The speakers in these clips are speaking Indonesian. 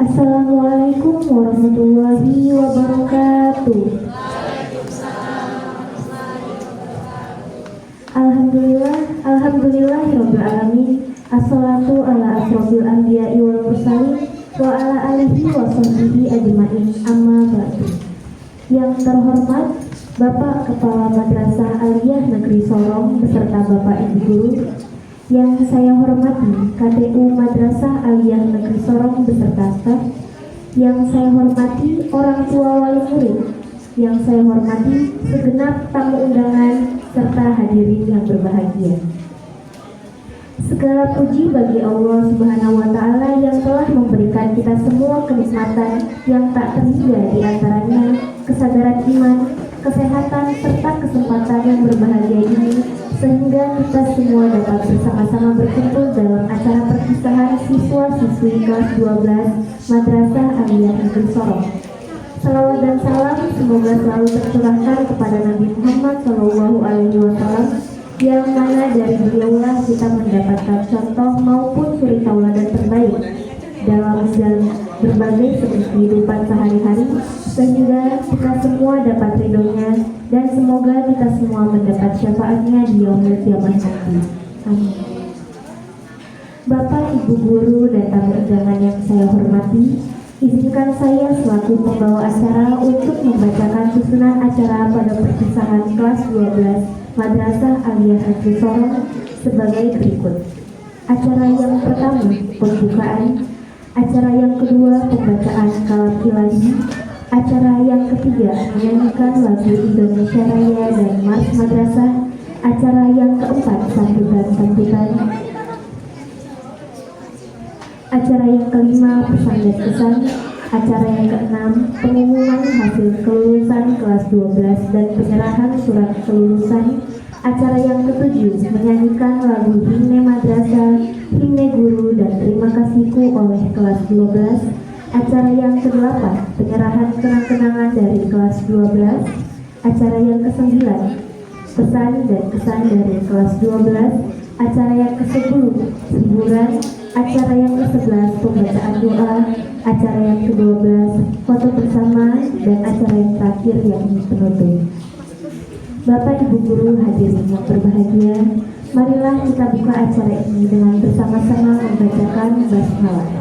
Assalamualaikum warahmatullahi wabarakatuh. Alhamdulillahirabbil alamin. Assalatu ala asrofil anbiya'i wal mursalin wa ala alihi wa sahbihi ajmain. Amma ba'du. Yang terhormat Bapak Kepala Madrasah Aliyah Negeri Sorong beserta Bapak Ibu Guru. Yang saya hormati KTU Madrasah Aliyah Negeri Sorong beserta staf. Yang saya hormati orang tua wali murid. Yang saya hormati segenap tamu undangan serta hadirin yang berbahagia. Segala puji bagi Allah Subhanahu wa Ta'ala yang telah memberikan kita semua kenikmatan yang tak terhingga, di antaranya kesadaran iman, kesehatan serta kesempatan yang berbahagia ini, sehingga kita semua dapat bersama-sama berkumpul dalam acara perpisahan siswa-siswi kelas 12 Madrasah Aliyah Negeri Sorong. Salawat dan salam semoga selalu tercurahkan kepada Nabi Muhammad SAW, yang mana dari beliaulah kita mendapatkan contoh maupun suri tauladan terbaik dalam menjalani berbagai segi kehidupan sehari-hari, sehingga kita semua dapat ridhonya dan semoga kita semua mendapat syafaatnya di yaumil qiyamah nanti. Amin. Bapak, Ibu Guru, dan tamu undangan yang saya hormati, izinkan saya selaku pembawa acara untuk membacakan susunan acara pada perpisahan kelas 12 Madrasah Aliyah Negeri Sorong sebagai berikut. Acara yang pertama, pembukaan. Acara yang kedua, pembacaan kalam ilahi. Acara yang ketiga, menyanyikan lagu Indonesia Raya dan Mars Madrasah. Acara yang keempat, sambutan-sambutan. Acara yang kelima, pesan dan kesan. Acara yang keenam, pengumuman hasil kelulusan kelas 12 dan penyerahan surat kelulusan. Acara yang ketujuh, menyanyikan lagu himne madrasah, himne guru, dan terima kasihku oleh kelas 12. Acara yang kedelapan, penyerahan kenang-kenangan dari kelas 12. Acara yang kesembilan, pesan dan kesan dari kelas 12. Acara yang ke-10, hiburan. Acara yang ke-11, pembacaan doa. Acara yang ke-12, foto bersama. Dan acara yang terakhir yakni penutup. Bapak, Ibu Guru, hadirin yang berbahagia, marilah kita buka acara ini dengan bersama-sama membacakan basmalah.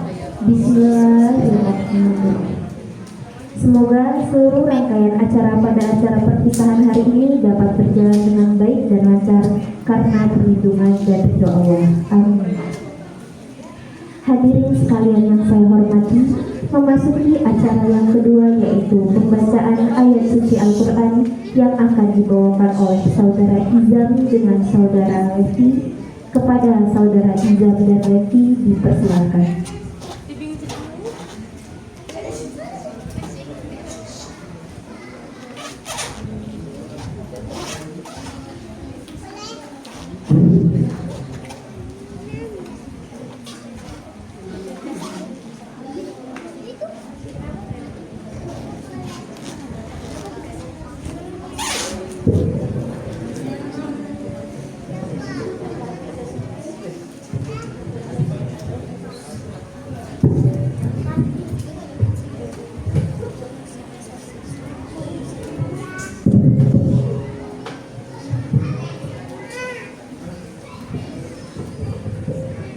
Bismillahirrahmanirrahim. Semoga seluruh rangkaian acara pada acara perpisahan hari ini dapat berjalan dengan baik dan lancar karena perlindungan dan ridho Allah. Amin. Hadirin sekalian yang saya hormati, memasuki acara yang kedua yaitu pembacaan ayat suci Al-Quran yang akan dibawakan oleh Saudara Izam dengan Saudara Levi. Kepada Saudara Izam dan Levi dipersilakan.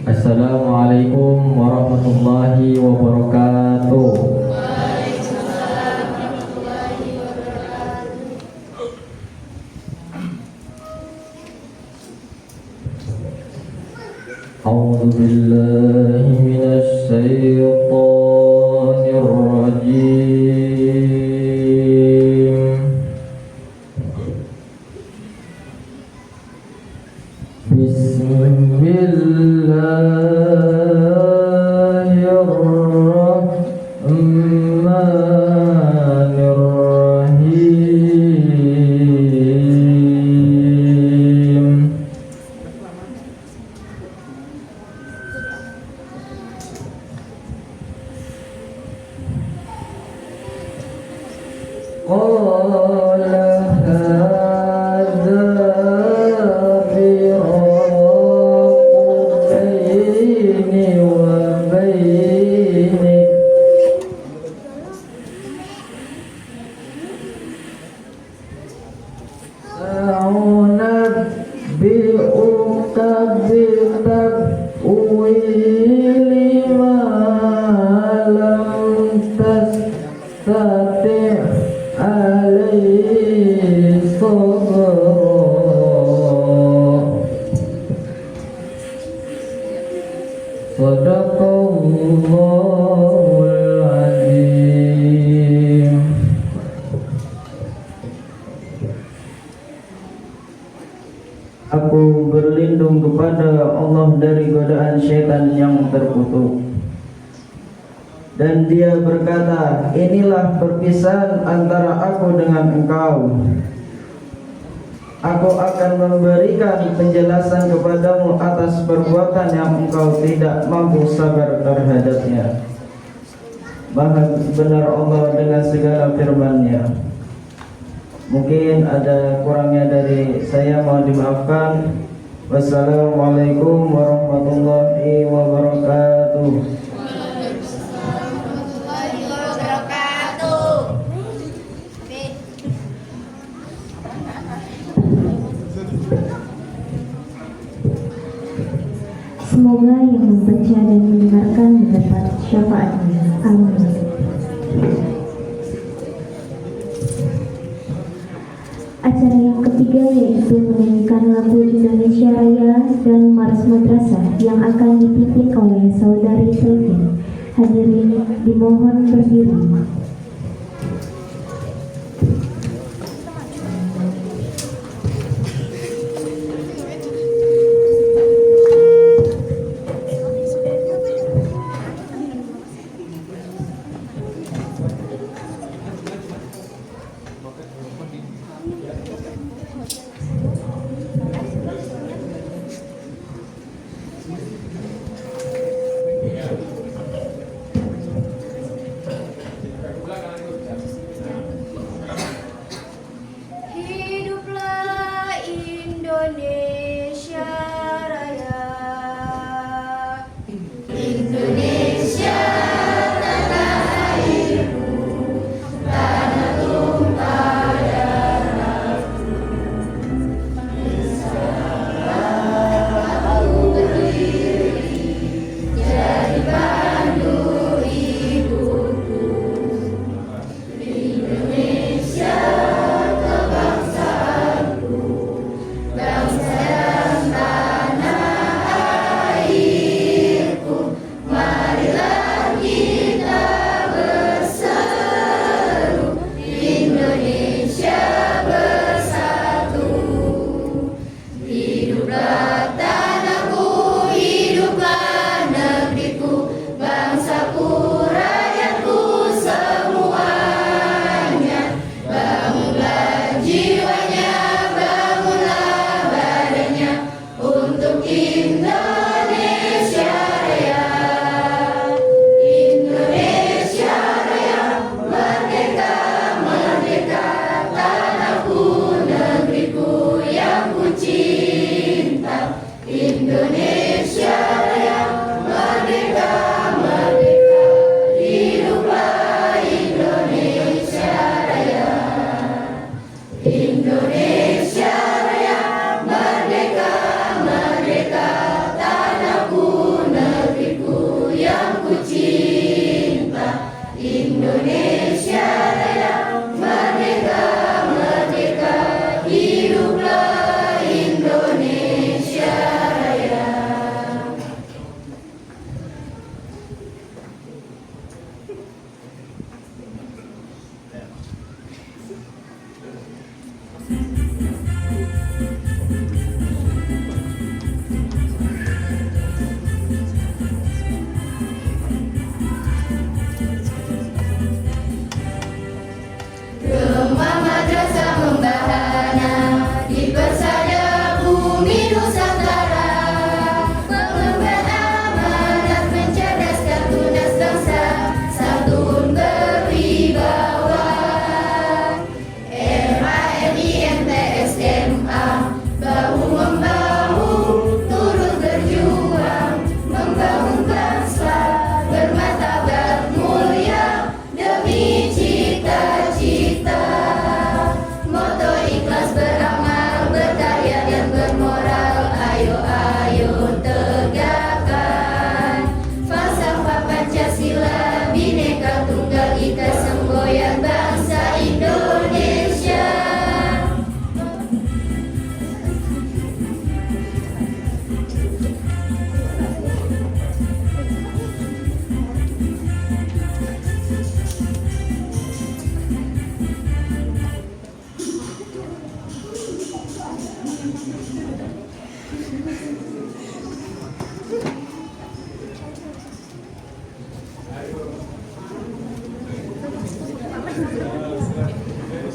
Assalamualaikum warahmatullahi wabarakatuh. A'udzu billahi minasy syaithanir rajim. Bismillahirrahmanirrahim. Qala hadza firaqu Sadaqallahul azim. Aku berlindung kepada Allah dari godaan syaitan yang terkutuk. Dan dia berkata, inilah perpisahan antara aku dengan engkau. Aku akan memberikan penjelasan kepadamu atas perbuatan yang engkau tidak mampu sabar terhadapnya. Maha benar Allah dengan segala firman-Nya. Mungkin ada kurangnya dari saya, mohon dimaafkan. Wassalamualaikum warahmatullahi wabarakatuh. Semoga yang membaca dan mendengarkan mendapat syafaatnya. Amin. Acara yang ketiga yaitu menyanyikan lagu Indonesia Raya dan Mars Madrasah yang akan dipimpin oleh Saudari Selvin. Hadirin dimohon berdiri. Hiduplah Indonesia Raya. Indonesia tanah airku, tanah tumpah darahku. Di sana aku berdiri, jadi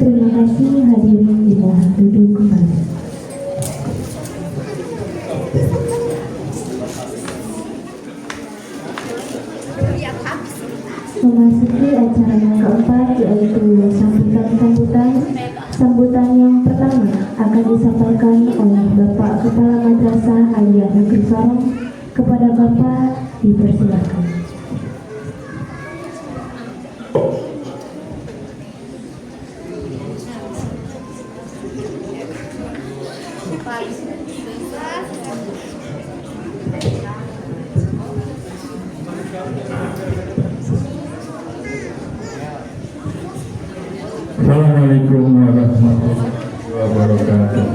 Terima kasih, hadirin bila duduk kembali. Memasuki acara yang keempat, yaitu sambutan-sambutan. Sambutan yang pertama akan disampaikan oleh Bapak Kepala Madrasah Aliyah Negeri Sorong. Kepada Bapak dipersilakan. Assalamualaikum warahmatullahi wabarakatuh.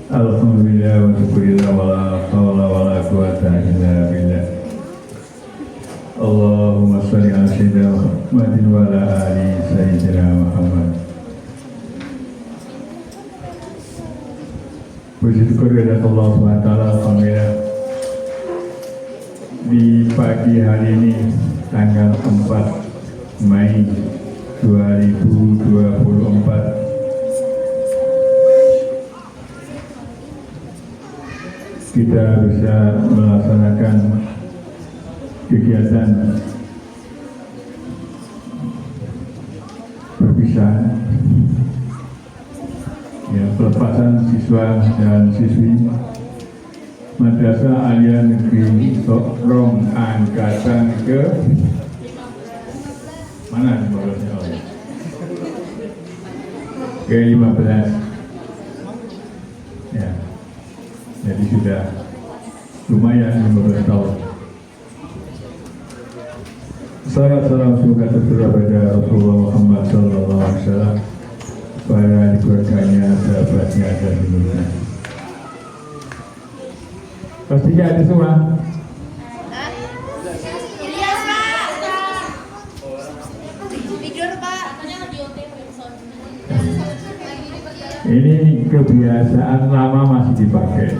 Alhamdulillah wa syukurillah wa la hawla wa la quwata illa billah. Allahumma sholli ala sayyidina Muhammadin wa ala ali sayyidina Muhammad. Puji syukur kepada Allah SWT. Alhamdulillah, di pagi hari ini tanggal 4 Mei 2024 kita bisa melaksanakan kegiatan perpisahan, ya, pelepasan siswa dan siswi Madrasah Aliyah Negeri Sorong angkatan ke mana nih bolanya? Ke-15. Ya. Jadi sudah lumayan 15 tahun. Salam semoga tercurah pada Rasulullah Muhammad SAW, para keluarganya, sahabatnya dan menurutnya. Pastinya ada semua. Ilyas, Pak. Tidur, Pak. Ini kebiasaan lama masih dipakai.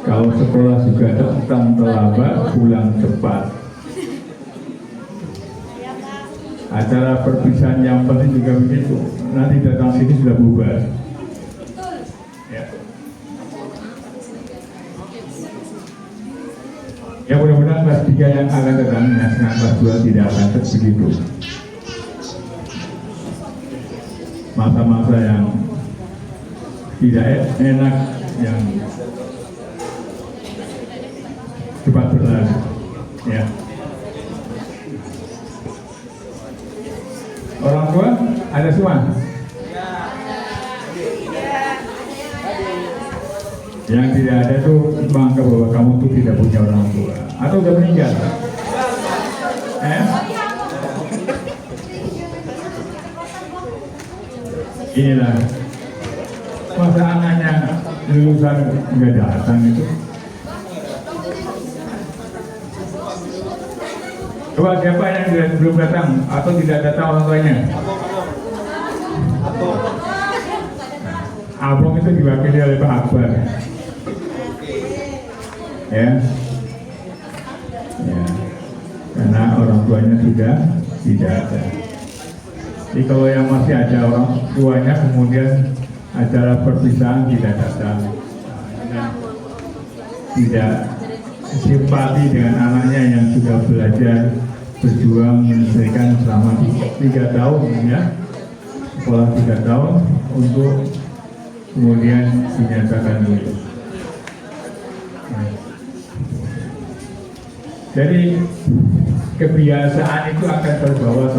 Kalau sekolah juga datang terlambat, pulang cepat. Acara perpisahan yang penting juga begitu. Nanti datang sini sudah bubar. Ya. Ya, mudah-mudahan kelas 3 yang akan datang, yang kelas 2 tidak akan begitu. Masa-masa yang tidak enak, yang cepat berlalu. Ya. Orang tua ada semua? Yang tidak ada tuh bangga bahwa kamu tuh tidak punya orang tua atau udah meninggal. Inilah masa anaknya lulusan nggak datang itu. Coba siapa yang belum datang atau tidak datang orang tuanya? Abang itu diwakili oleh Pak Akbar. Ya, karena orang tuanya sudah tidak ada. Jadi kalau yang masih ada orang tuanya kemudian acara perpisahan tidak datang, tidak simpati dengan anaknya yang sudah belajar berjuang menyelesaikan selama 3 tahun, ya, sekolah 3 tahun untuk kemudian dinyatakan lulus. Jadi kebiasaan itu akan terbawa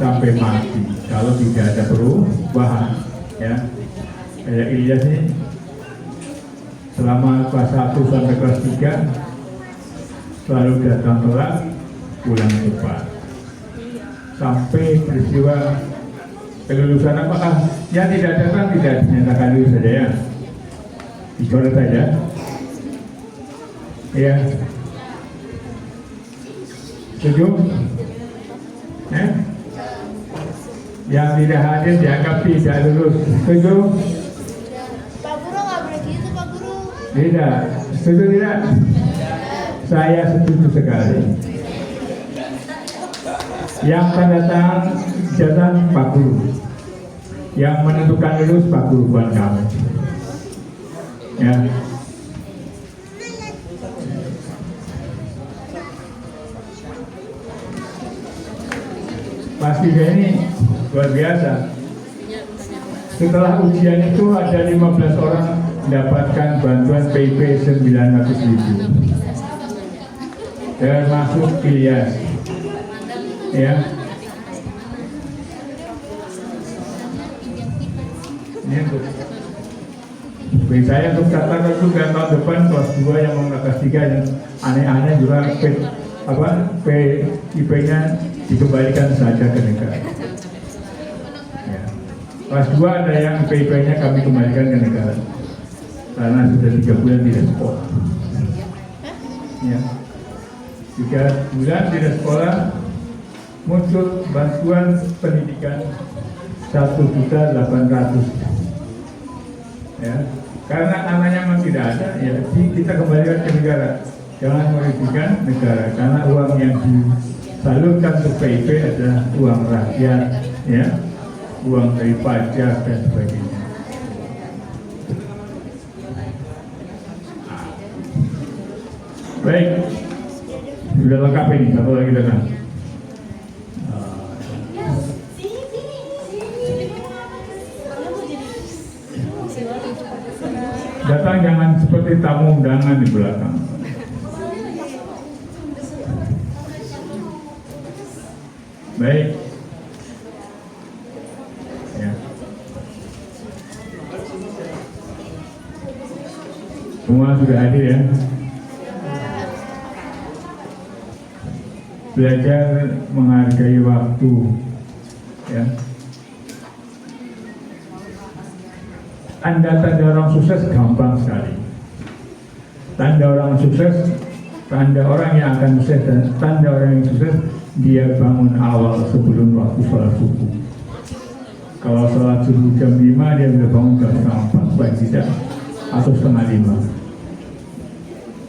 sampai mati kalau tidak ada perubahan, ya. Kayak Ilyas ini selama kelas 1 sampai kelas 3 selalu datang telat, pulang cepat. Sampai peristiwa kelulusan apakah yang tidak datang tidak dinyatakan lulus saja, ya, dicoret saja, ya. Setuju? Yang tidak hadir dianggap tidak lulus. Setuju? Pak Guru nggak boleh gitu, Pak Guru. Tidak. Setuju tidak? Saya setuju sekali. Yang tanda tangan ijazah Pak Guru, yang menentukan lulus Pak Guru, bukan kamu. Ya. Pasti ini luar biasa. Setelah ujian itu ada 15 orang mendapatkan bantuan PIP 900.000, termasuk Ilyas. Ya. Ini untuk saya untuk katakan juga tahun depan kelas 2 yang mau kelas 3 yang aneh-aneh juga PIP-nya dikembalikan saja ke negara. Ya. Kelas 2 ada yang PIP-nya kami kembalikan ke negara karena sudah 3 bulan tidak sekolah. Ya. 3 bulan tidak sekolah, muncul bantuan pendidikan 1.800.000. Ya. Karena anaknya memang tidak ada, ya kita kembalikan ke negara. Jangan merugikan negara, karena uang yang disalurkan ke PIP adalah uang rakyat, ya, uang dari pajak dan sebagainya. Baik, sudah lengkap ini. Satu lagi datang. Datang jangan seperti tamu undangan di belakang. Baik. Ya. Semua sudah hadir ya. Belajar menghargai waktu. Ya. Tanda-tanda orang sukses gampang sekali. Tanda orang sukses, tanda orang yang akan sukses dan tanda orang yang sukses, dia bangun awal sebelum waktu sholat subuh. Kalau sholat subuh jam 5, dia bisa bangun jam 4, baik tidak, atau setengah 5.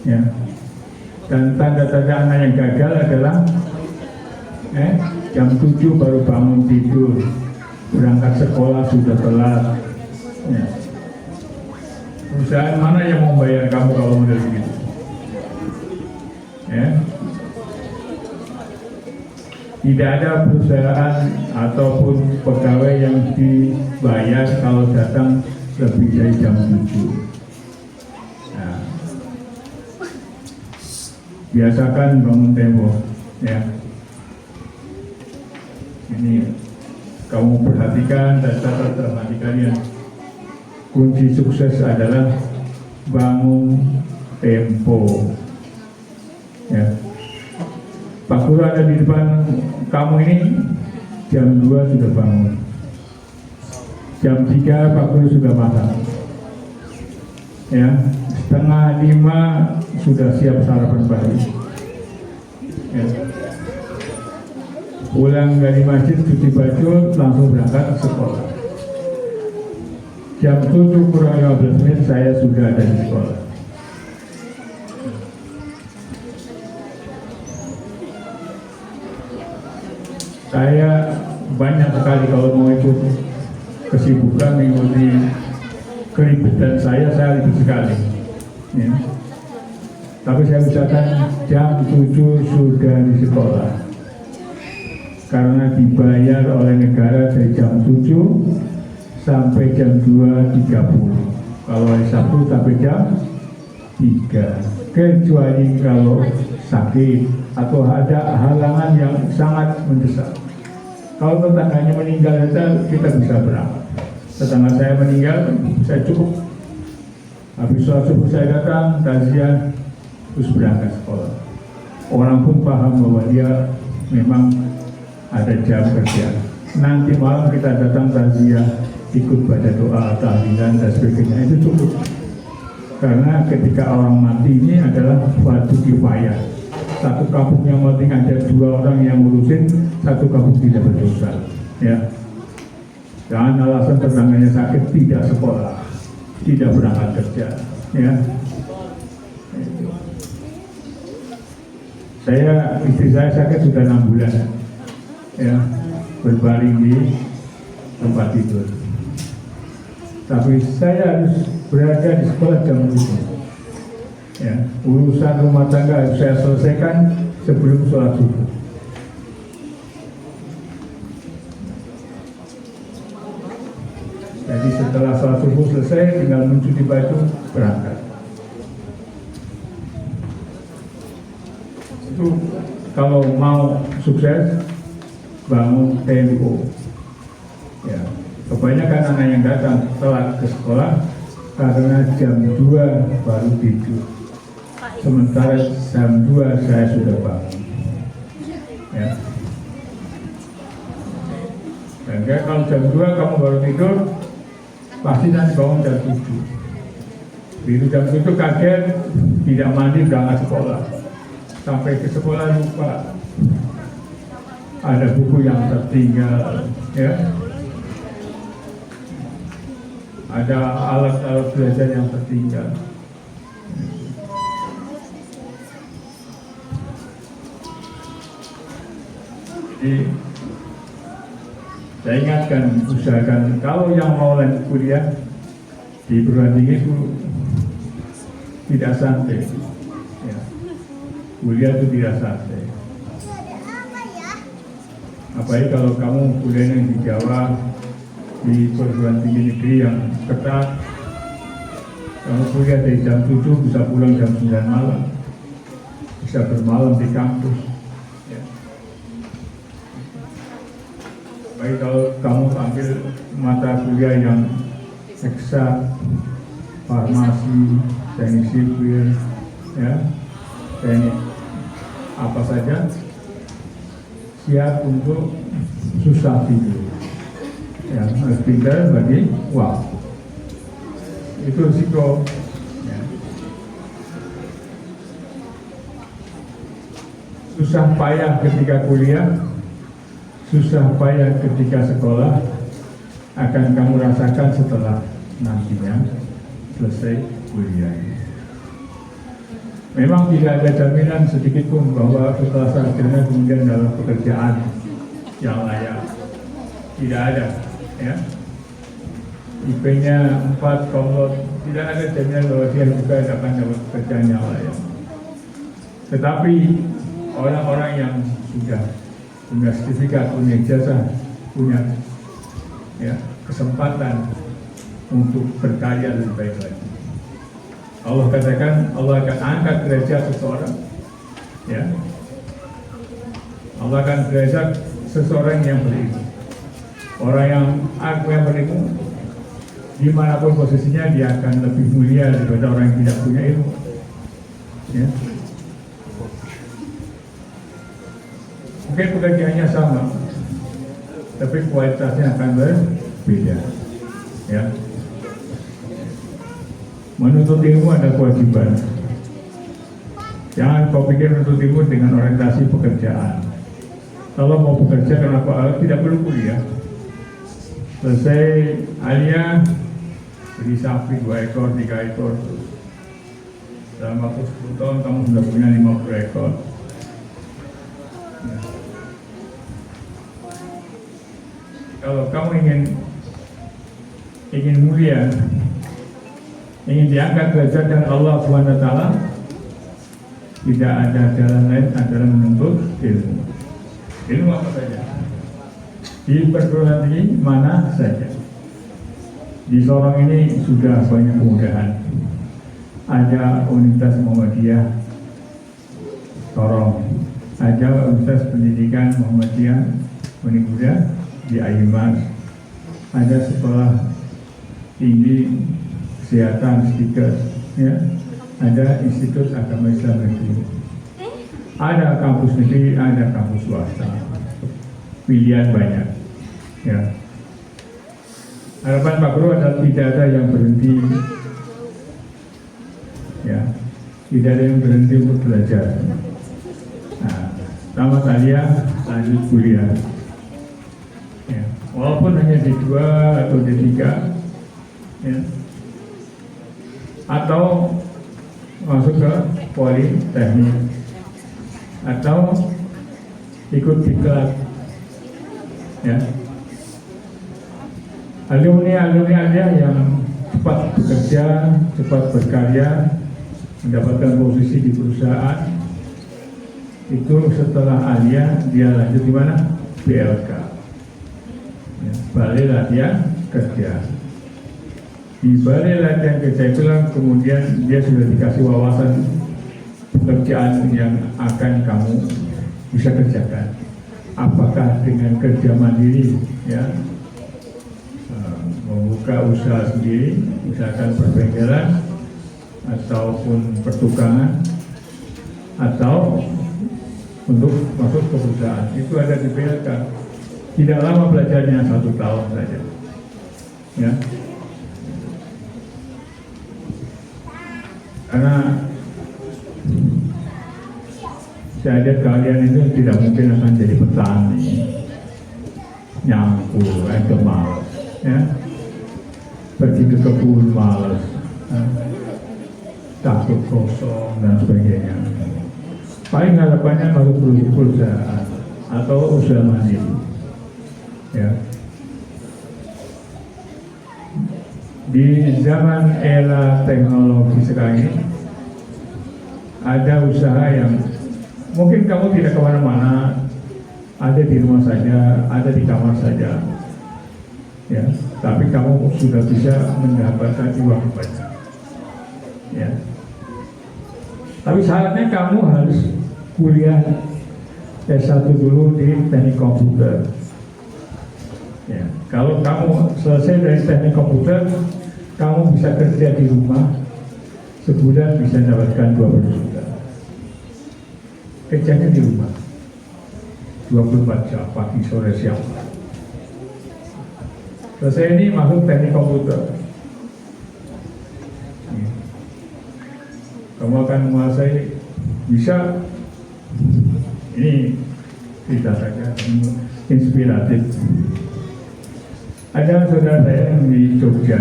Ya. Dan tanda-tanda anak yang gagal adalah jam 7 baru bangun tidur, berangkat sekolah sudah telat. Ya. Perusahaan mana yang mau bayar kamu kalau model begitu? Ya. Tidak ada perusahaan ataupun pegawai yang dibayar kalau datang lebih dari jam 7. Nah, biasakan bangun tempo, ya. Ini kamu perhatikan dan catat dalam hati kalian. Kunci sukses adalah bangun tempo. Ya. Pak Guru ada di depan kamu ini, jam 2 sudah bangun. Jam 3 Pak Guru sudah makan. Ya, setengah 5 sudah siap sarapan pagi. Ya. Pulang dari masjid, cuci baju, langsung berangkat ke sekolah. Jam 7 kurang 15 menit saya sudah ada di sekolah. Saya banyak sekali kalau mau ikut kesibukan mengikuti keribetan saya ribet sekali. Ya. Tapi saya usahakan jam 7 sudah di sekolah. Karena dibayar oleh negara dari jam 7 sampai jam 2.30. Kalau hari Sabtu sampai jam 3. Kecuali kalau sakit atau ada halangan yang sangat mendesak. Kalau tetangganya meninggal saja kita bisa berangkat. Tetangga saya meninggal, saya cukup. Habis sholat subuh saya datang, takziah, terus berangkat sekolah. Orang pun paham bahwa dia memang ada jam kerja. Nanti malam kita datang takziah, ikut baca doa, tahlilan dan sebagainya, itu cukup. Karena ketika orang mati ini adalah fardu kifayah. Satu kampung yang penting ada 2 orang yang ngurusin, satu kampung tidak berdosa. Ya, jangan alasan tetangganya sakit tidak sekolah, tidak berangkat kerja. Ya, Istri saya sakit sudah 6 bulan, ya, berbaring di tempat tidur. Tapi saya harus berada di sekolah jam 7. Ya, urusan rumah tangga harus saya selesaikan sebelum sholat subuh. Jadi setelah sholat subuh selesai, tinggal mencuci baju, berangkat. Itu kalau mau sukses, bangun tempo. Ya, kebanyakan anak yang datang telat ke sekolah karena jam 2 baru tidur. Sementara jam 2 saya sudah bangun. Ya. Dan kalau jam 2 kamu baru tidur, pasti nanti bangun jam 7. Begitu jam 7 kaget, tidak mandi, berangkat sekolah. Sampai ke sekolah lupa, ada buku yang tertinggal, ya. Ada alat-alat belajar yang tertinggal. Jadi saya ingatkan, usahakan kalau yang mau lanjut kuliah di perguruan tinggi itu tidak santai, ya. Kuliah itu tidak santai. Apalagi kalau kamu kuliahnya di Jawa, di perguruan tinggi negeri yang ketat, kamu kuliah dari jam 7 bisa pulang jam 9 malam, bisa bermalam di kampus. Ya. Baik kalau kamu ambil mata kuliah yang eksak, farmasi, teknik sipil, ya, teknik apa saja, siap untuk susah tidur. Ya, harus pintar bagi waktu. Itu risiko. Ya. Susah payah ketika kuliah, susah payah ketika sekolah akan kamu rasakan setelah nantinya selesai kuliah. Memang tidak ada jaminan sedikit pun bahwa setelah sarjana kemudian dalam pekerjaan yang layak. Tidak ada, ya. IP-nya 4, komplot, tidak ada jaminan bahwa dia juga akan dapat pekerjaan yang layak. Tetapi orang-orang yang sudah punya sertifikat, punya ijazah, punya, ya, kesempatan untuk berkarya lebih baik lagi. Allah katakan Allah akan angkat derajat seseorang, ya. Allah akan derajat seseorang yang berilmu. Orang yang berilmu, dimanapun posisinya dia akan lebih mulia daripada orang yang tidak punya ilmu. Ya. Mungkin pekerjaannya sama, tapi kualitasnya akan berbeda. Ya. Menuntut ilmu ada kewajiban. Jangan kau pikir menuntut ilmu dengan orientasi pekerjaan. Kalau mau bekerja kenapa tidak perlu kuliah? Selesai alia, beli sapi 2 ekor, 3 ekor. Dalam waktu 10 tahun kamu sudah punya 50 ekor. Ya. Kalau kamu ingin mulia, ingin diangkat derajat dengan Allah SWT, tidak ada jalan lain adalah menuntut ilmu. Ilmu apa saja? Di perguruan tinggi mana saja. Di Sorong ini sudah banyak kemudahan. Ada Universitas Muhammadiyah Sorong, ada Universitas Pendidikan Muhammadiyah Muda di Ayumas, ada sekolah tinggi kesehatan Stikers, ya, ada Institut Agama Islam Negeri, ada kampus negeri, ada kampus swasta, pilihan banyak. Ya. Harapan Pak Guru adalah tidak ada yang berhenti, ya, tidak ada yang berhenti untuk belajar. Nah, tamat alia lanjut kuliah, ya. Walaupun hanya D2 atau D3, ya, atau masuk ke politeknik atau ikut diklat, ya. Alumni yang cepat bekerja, cepat berkarya, mendapatkan posisi di perusahaan, itu setelah alia dia lanjut di mana? BLK, ya, Balai Latihan Kerja. Di Balai Latihan Kerja itulah kemudian dia sudah dikasih wawasan pekerjaan yang akan kamu bisa kerjakan. Apakah dengan kerja mandiri, ya, membuka usaha sendiri, misalkan perbengkelan ataupun pertukangan, atau untuk masuk ke perusahaan. Itu ada di BLK. Tidak lama belajarnya, 1 tahun saja, ya. Karena saya lihat kalian itu tidak mungkin akan jadi petani, nyangkul, itu malas, ya. Pergi ke kebun malas, ya. Takut kosong dan sebagainya. Paling harapannya masuk perusahaan atau usaha mandiri, ya. Di zaman era teknologi sekarang ini ada usaha yang mungkin kamu tidak kemana-mana, ada di rumah saja, ada di kamar saja, ya. Tapi kamu sudah bisa mendapatkan uang banyak, ya. Tapi syaratnya kamu harus kuliah S1 dulu di teknik komputer. Ya, kalau kamu selesai dari teknik komputer, kamu bisa kerja di rumah, sebulan bisa mendapatkan 12 juta. Kerjanya di rumah, 24 jam, pagi, sore, siang. Selesai ini masuk teknik komputer. Kamu akan menguasai, bisa, ini cerita saja, inspiratif. Ada saudara saya yang di Jogja,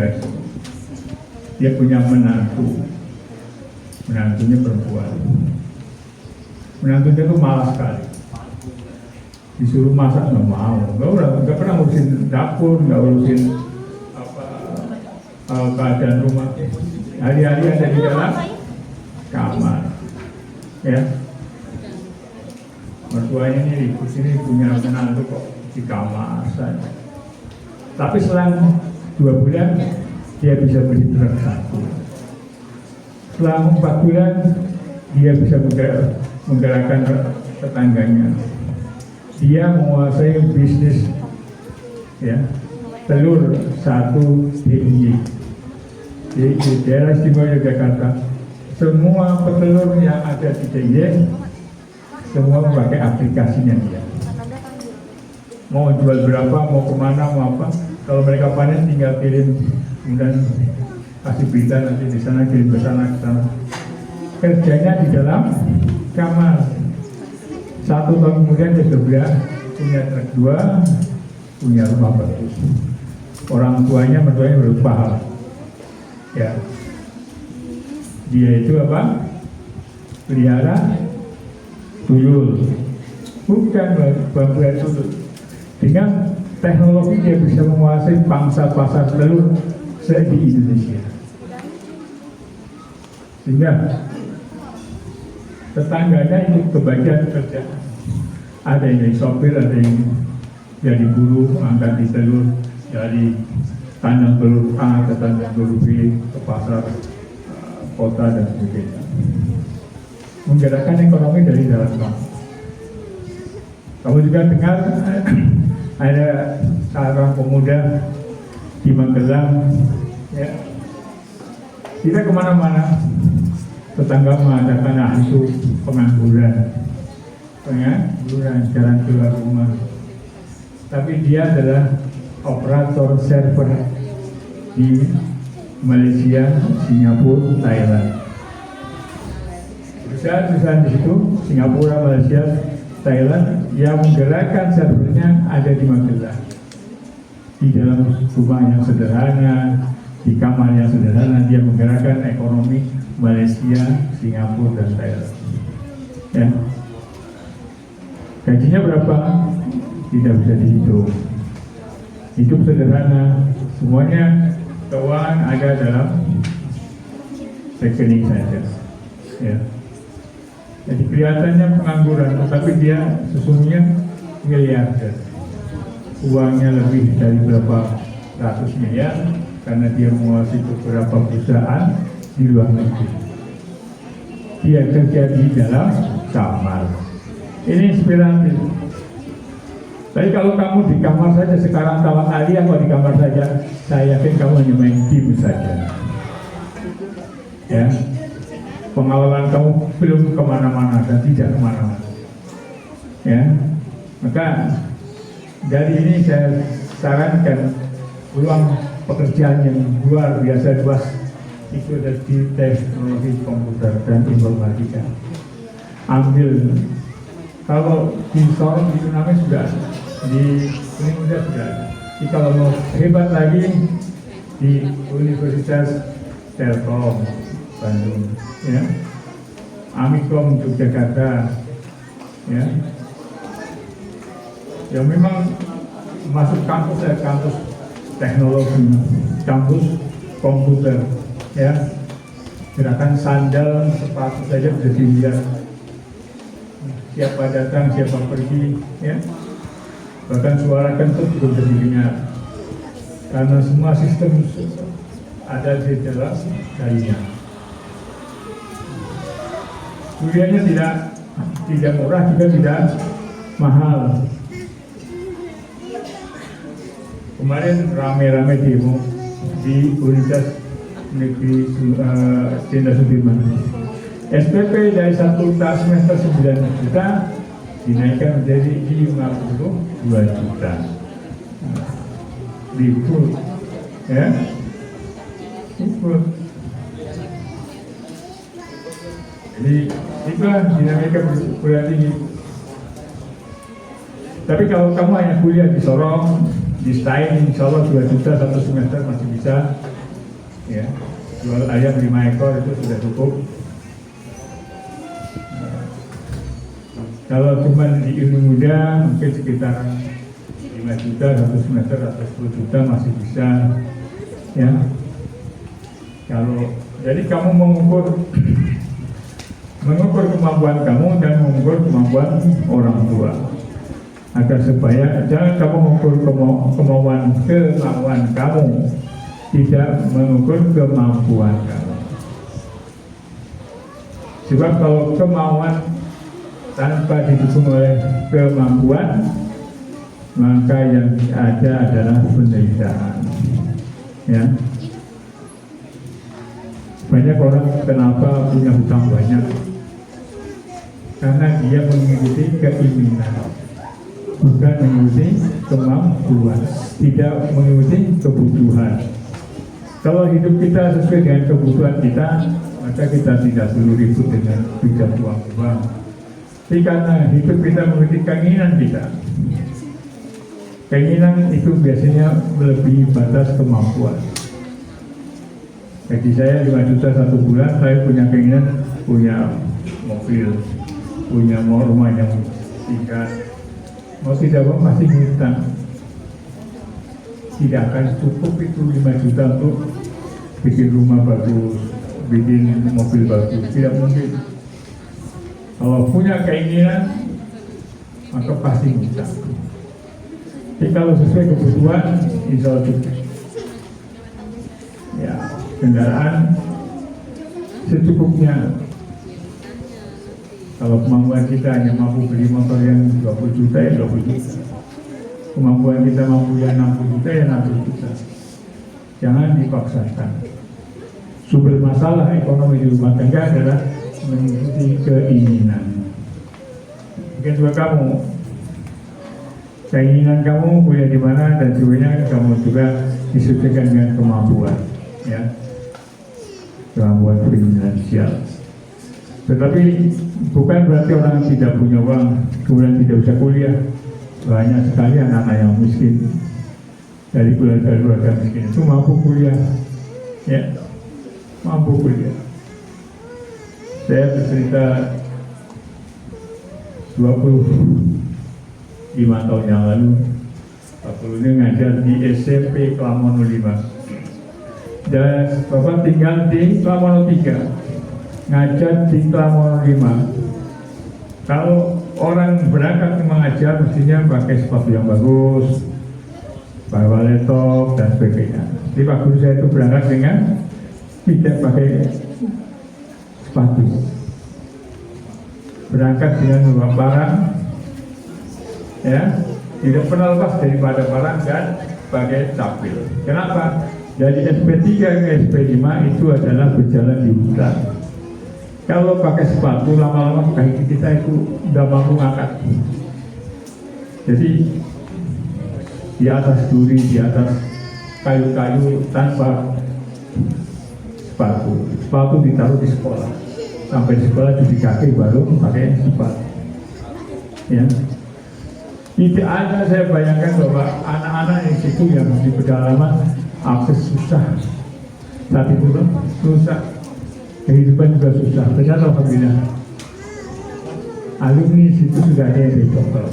dia punya menantunya perempuan. Menantunya itu malas sekali, disuruh masak nggak mau, nggak pernah ngurusin dapur, nggak urusin keadaan rumah. Hari-hari ada di dalam kamar, ya. Mertuanya ini ribut, ini punya menantu kok di kamar saja. Tapi selang 2 bulan dia bisa beli truk 1. Selang 4 bulan dia bisa menggerakkan tetangganya. Dia menguasai bisnis, ya, telur 1 DIY di daerah istimewa Yogyakarta. Semua petelur yang ada di DIY semua memakai aplikasinya dia. Mau jual berapa, mau kemana, mau apa, kalau mereka panen tinggal kirim, kemudian kasih berita nanti di sana, kirim ke sana, ke sana. Kerjanya di dalam kamar. 1 tahun kemudian dia sudah punya truk 2, punya rumah bagus. Orang tuanya, mertuanya baru paham, ya. Dia itu apa? Pelihara tuyul, bukan bambu air tuyul. Dengan teknologi dia bisa menguasai pangsa pasar telur di Indonesia. Sehingga tetangganya itu kebagian kerjaan. Ada yang jadi sopir, ada yang jadi guru, angkat di telur, dari kandang telur A ke kandang telur B, ke pasar kota dan sebagainya. Menggerakkan ekonomi dari dalam kamu. Kamu juga dengar ada seorang pemuda di Magelang, ya. Kita kemana-mana, tetangga mengatakan itu pengangguran, jalan keluar rumah. Tapi dia adalah operator server di Malaysia, Singapura, Thailand. Perusahaan di situ, Singapura, Malaysia, Thailand, yang menggerakkan servernya ada di Magelang. Di dalam rumah yang sederhana, di kamar yang sederhana, dia menggerakkan ekonomi Malaysia, Singapura, dan Thailand. Ya. Gajinya berapa? Tidak bisa dihitung. Hidup sederhana, semuanya keuangan ada dalam rekening saja. Ya. Jadi kelihatannya pengangguran, tetapi dia sesungguhnya miliarder. Uangnya lebih dari berapa ratus miliar karena dia menguasai beberapa perusahaan di luar negeri. Dia kerja di dalam kamar. Ini inspiratif. Tapi kalau kamu di kamar saja sekarang kawan Alia, kalau di kamar saja, saya yakin kamu hanya main game saja. Ya, pengalaman kamu belum kemana-mana dan tidak kemana-mana. Ya, maka dari ini saya sarankan peluang pekerjaan yang luar biasa luas itu ada di teknologi komputer dan informatika. Ambil, kalau di Sorong di Tsunami sudah, di Unmuda sudah. Jadi kalau mau hebat lagi di Universitas Telkom Bandung, ya, Amikom Yogyakarta, ya, yang memang masuk kampus teknologi, kampus komputer, ya, gerakan sandal sepatu saja bisa dilihat. Siapa datang, siapa pergi, ya. Bahkan suara kentut juga bisa didengar. Karena semua sistem ada di dalam darinya. Kuliahnya tidak murah, juga tidak mahal. Kemarin rame-rame demo di Universitas Negeri Jenderal Sudirman. SPP dari 1 semester 9 juta dinaikkan menjadi 52 juta. Libur, ya, libur. Jadi itulah dinamika perguruan tinggi. Tapi kalau kamu hanya kuliah di Sorong, di Stein, insya Allah 2 juta 1 semester masih bisa, ya. Jual ayam 5 ekor itu sudah cukup. Kalau cuma di ilmu muda mungkin sekitar 5 juta 1 semester atau 10 juta masih bisa, ya. Kalau jadi kamu mengukur kemampuan kamu dan mengukur kemampuan orang tua, agar supaya jangan kamu mengukur kemauan kamu, tidak mengukur kemampuan kamu. Sebab kalau kemauan tanpa didukung oleh kemampuan, maka yang ada adalah penderitaan. Ya, banyak orang kenapa punya hutang banyak? Karena dia mengikuti keinginan, bukan mengikuti kemampuan, tidak mengikuti kebutuhan. Kalau hidup kita sesuai dengan kebutuhan kita, maka kita tidak perlu ribut dengan pinjam uang. Tapi karena hidup kita mengikuti keinginan kita, keinginan itu biasanya melebihi batas kemampuan. Jadi saya 5 juta 1 bulan, saya punya keinginan punya mobil, punya rumah yang tingkat. Mau tidak mau masih ngutang. Tidak akan cukup itu 5 juta untuk bikin rumah bagus, bikin mobil bagus, tidak mungkin. Kalau punya keinginan, maka pasti ngutang. Jadi kalau sesuai kebutuhan, insya Allah cukup. Ya, kendaraan secukupnya. Kalau kemampuan kita hanya mampu beli motor yang 20 juta, ya 20 juta. Kemampuan kita mampu yang 60 juta, ya 60 juta. Jangan dipaksakan. Sumber masalah ekonomi di rumah tangga adalah mengikuti keinginan. Mungkin juga kamu, keinginan kamu kuliah di mana dan sebenarnya kamu juga disesuaikan dengan kemampuan, ya, kemampuan finansial. Tetapi bukan berarti orang tidak punya uang kemudian tidak bisa kuliah. Banyak sekali anak-anak yang miskin dari keluarga miskin itu mampu kuliah, ya, mampu kuliah. Saya bercerita 20 5 tahun yang lalu Pak Guru ini ngajar di SMP Klamono 5 dan Bapak tinggal di Klamono 3 ngajar di Klamono 5. Kalau orang berangkat mengajar mestinya pakai sepatu yang bagus, bawa laptop dan sebagainya. Jadi Pak Guru saya itu berangkat dengan tidak pakai sepatu, berangkat dengan membawa barang, ya, tidak pernah lepas daripada barang dan pakai capil. Kenapa? Dari SP3 ke SP5 itu adalah berjalan di hutan. Kalau pakai sepatu lama-lama kaki kita itu tidak mampu ngangkat. Jadi di atas duri, di atas kayu-kayu tanpa sepatu ditaruh di sekolah. Sampai di sekolah cuci kaki baru pakai sepatu. Ya. Tidak ada, saya bayangkan bahwa anak-anak di situ yang di pedalaman akses susah. Saat itu susah, kehidupan juga susah. Ternyata alhamdulillah alumni situ sudah ada yang jadi dokter.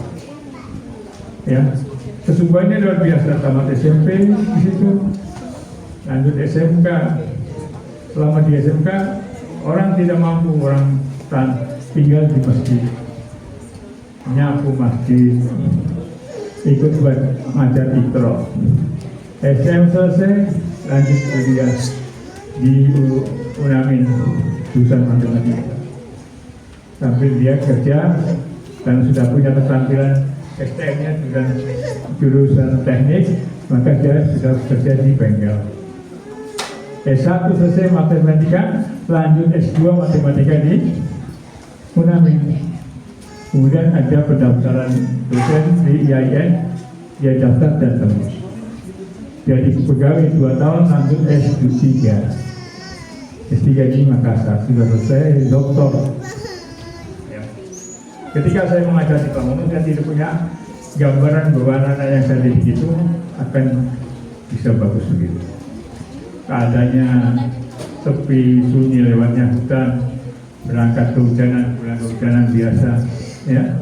Ya, kesungguhannya luar biasa. Tamat SMP di situ, lanjut SMK. Selama di SMK orang tidak mampu, orang tinggal di masjid, nyapu masjid, ikut buat ngajar Iqra. SM selesai, lanjut kuliah di Unamin, jurusan matematika. Sambil dia kerja dan sudah punya keterampilan STM-nya dan jurusan teknik, maka dia sudah bekerja di bengkel. S1 selesai matematika, lanjut S2 matematika di Unamin. Kemudian ada pendaftaran dosen di IAIN, dia daftar dan tembus. Jadi pegawai 2 tahun, lanjut S3. S3 di Makassar, sudah selesai doktor. Ya. Ketika saya mengajar di Klamono, saya tidak punya gambaran bahwa anak-anak yang saya didik itu akan bisa bagus begitu. Keadaannya sepi, sunyi, lewatnya hutan, berangkat kehujanan, pulang kehujanan biasa. Ya,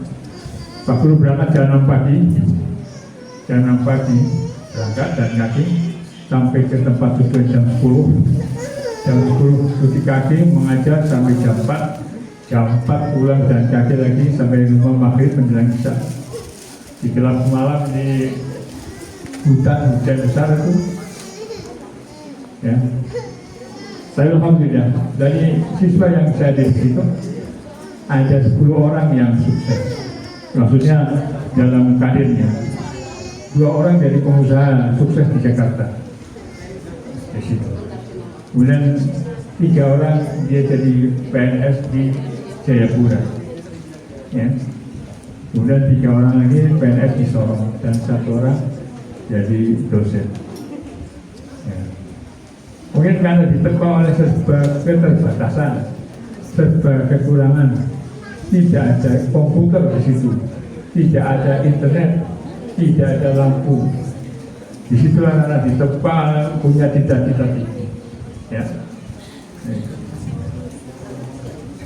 Pak Guru berangkat jam 6 pagi, berangkat dan kaki sampai ke tempat tujuan jam 10. Jam 10 cuci kaki, mengajar sampai jam 4 pulang dan kaki lagi sampai rumah maghrib menjelang isya. Di gelap malam di hutan besar itu, ya. Saya alhamdulillah dari siswa yang saya didik itu ada 10 orang yang sukses. Maksudnya dalam karirnya. 2 orang dari pengusaha sukses di Jakarta. Di situ. Kemudian 3 orang dia jadi PNS di Jayapura. Ya. Kemudian 3 orang lagi PNS di Sorong dan 1 orang jadi dosen. Ya. Mungkin karena diterpa oleh serba keterbatasan, serba kekurangan, tidak ada komputer di situ, tidak ada internet, tidak ada lampu. Di situ anak-anak diterpa punya cita-cita tinggi. Ya.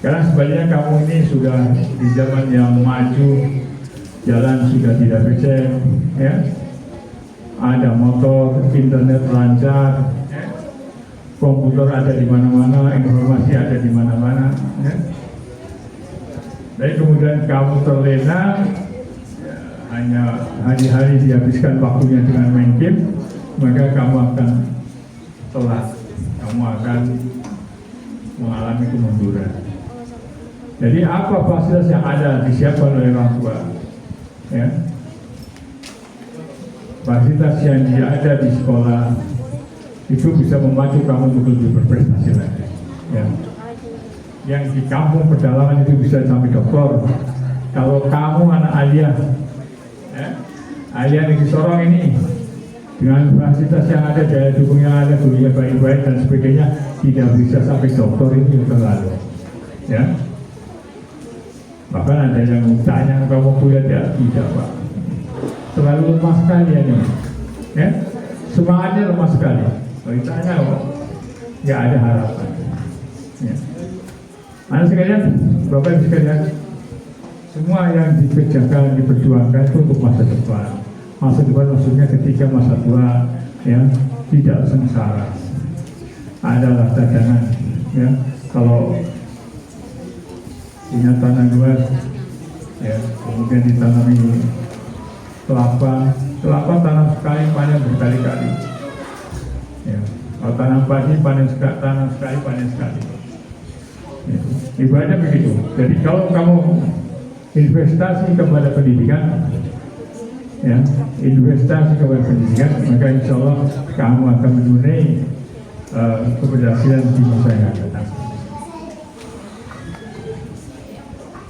Sekarang sebaliknya kamu ini sudah di zaman yang maju, jalan sudah tidak becek, ya. Ada motor, internet lancar, ya. Komputer ada di mana-mana, informasi ada di mana-mana. Ya. Tapi kemudian kamu terlena, ya, hanya hari-hari dihabiskan waktunya dengan main game, maka kamu akan telat, kamu akan mengalami kemunduran. Jadi apa fasilitas yang ada disiapkan oleh orang tua? Ya. Fasilitas yang ada di sekolah itu bisa memacu kamu untuk lebih berprestasi lagi. Ya. Yang di kampung pedalaman itu bisa sampai doktor. Kalau kamu anak aliyah, ya, aliyah di Sorong ini dengan fasilitas yang ada, daya dukung yang ada, gurunya baik-baik dan sebagainya, tidak bisa sampai doktor ini terlalu. Ya. Bahkan ada yang tanya, kamu kuliah tidak Pak, terlalu lemah sekali ini, ya, semangatnya lemah sekali. Kalau ditanya, nggak ada harapan. Ya. Anak sekalian, Bapak Ibu sekalian, semua yang dikerjakan, diperjuangkan itu untuk masa depan. Masa depan maksudnya ketika masa tua ya tidak sengsara. Adalah cadangan ya. Kalau punya tanah luas ya, kemudian ditanami kelapa tanam sekali panen berkali-kali. Ya. Kalau tanam padi tanam sekali panen sekali. Ya. Ibaratnya begitu. Jadi kalau kamu investasi kepada pendidikan, ya, investasi kepada pendidikan, maka insya Allah kamu akan menunai keberhasilan di masa yang akan datang.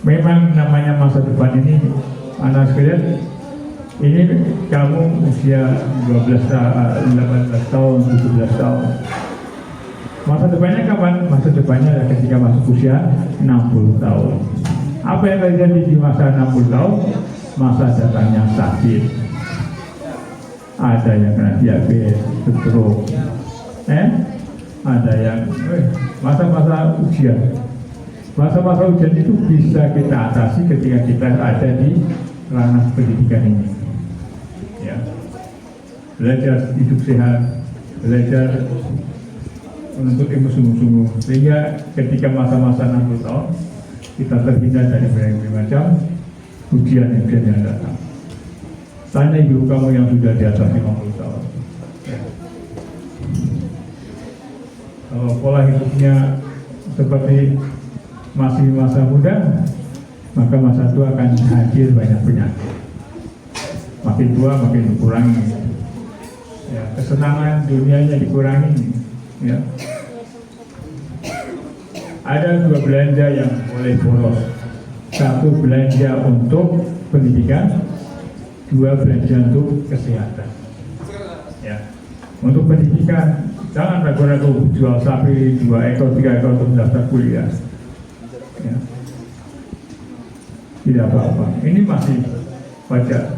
Memang namanya masa depan ini, anak sekalian, ini kamu usia 12 tahun, 18 tahun, 17 tahun. Masa depannya kapan? Masa depannya adalah ketika masuk usia 60 tahun. Apa yang terjadi di masa 60 tahun? Masa datangnya sakit. Ada yang kena diabetes, stroke, ada yang masa-masa ujian. Masa-masa ujian itu bisa kita atasi ketika kita ada di ranah pendidikan ini. Ya. Belajar hidup sehat, belajar menuntut ilmu sungguh-sungguh, sehingga ketika masa-masa 60 tahun kita terhindar dari berbagai macam ujian yang datang. Tanya ibu kamu yang sudah di atas 50 tahun. Ya. Kalau pola hidupnya seperti masih masa muda, maka masa tua akan hadir banyak penyakit. Makin tua makin dikurangi. Ya, kesenangan dunianya dikurangi. Ya. Ada dua belanja yang boleh boros. Satu belanja untuk pendidikan, dua belanja untuk kesehatan. Ya. Untuk pendidikan, jangan ragu-ragu jual sapi 2 ekor, 3 ekor untuk mendaftar kuliah. Ya. Tidak apa-apa. Ini masih wajar.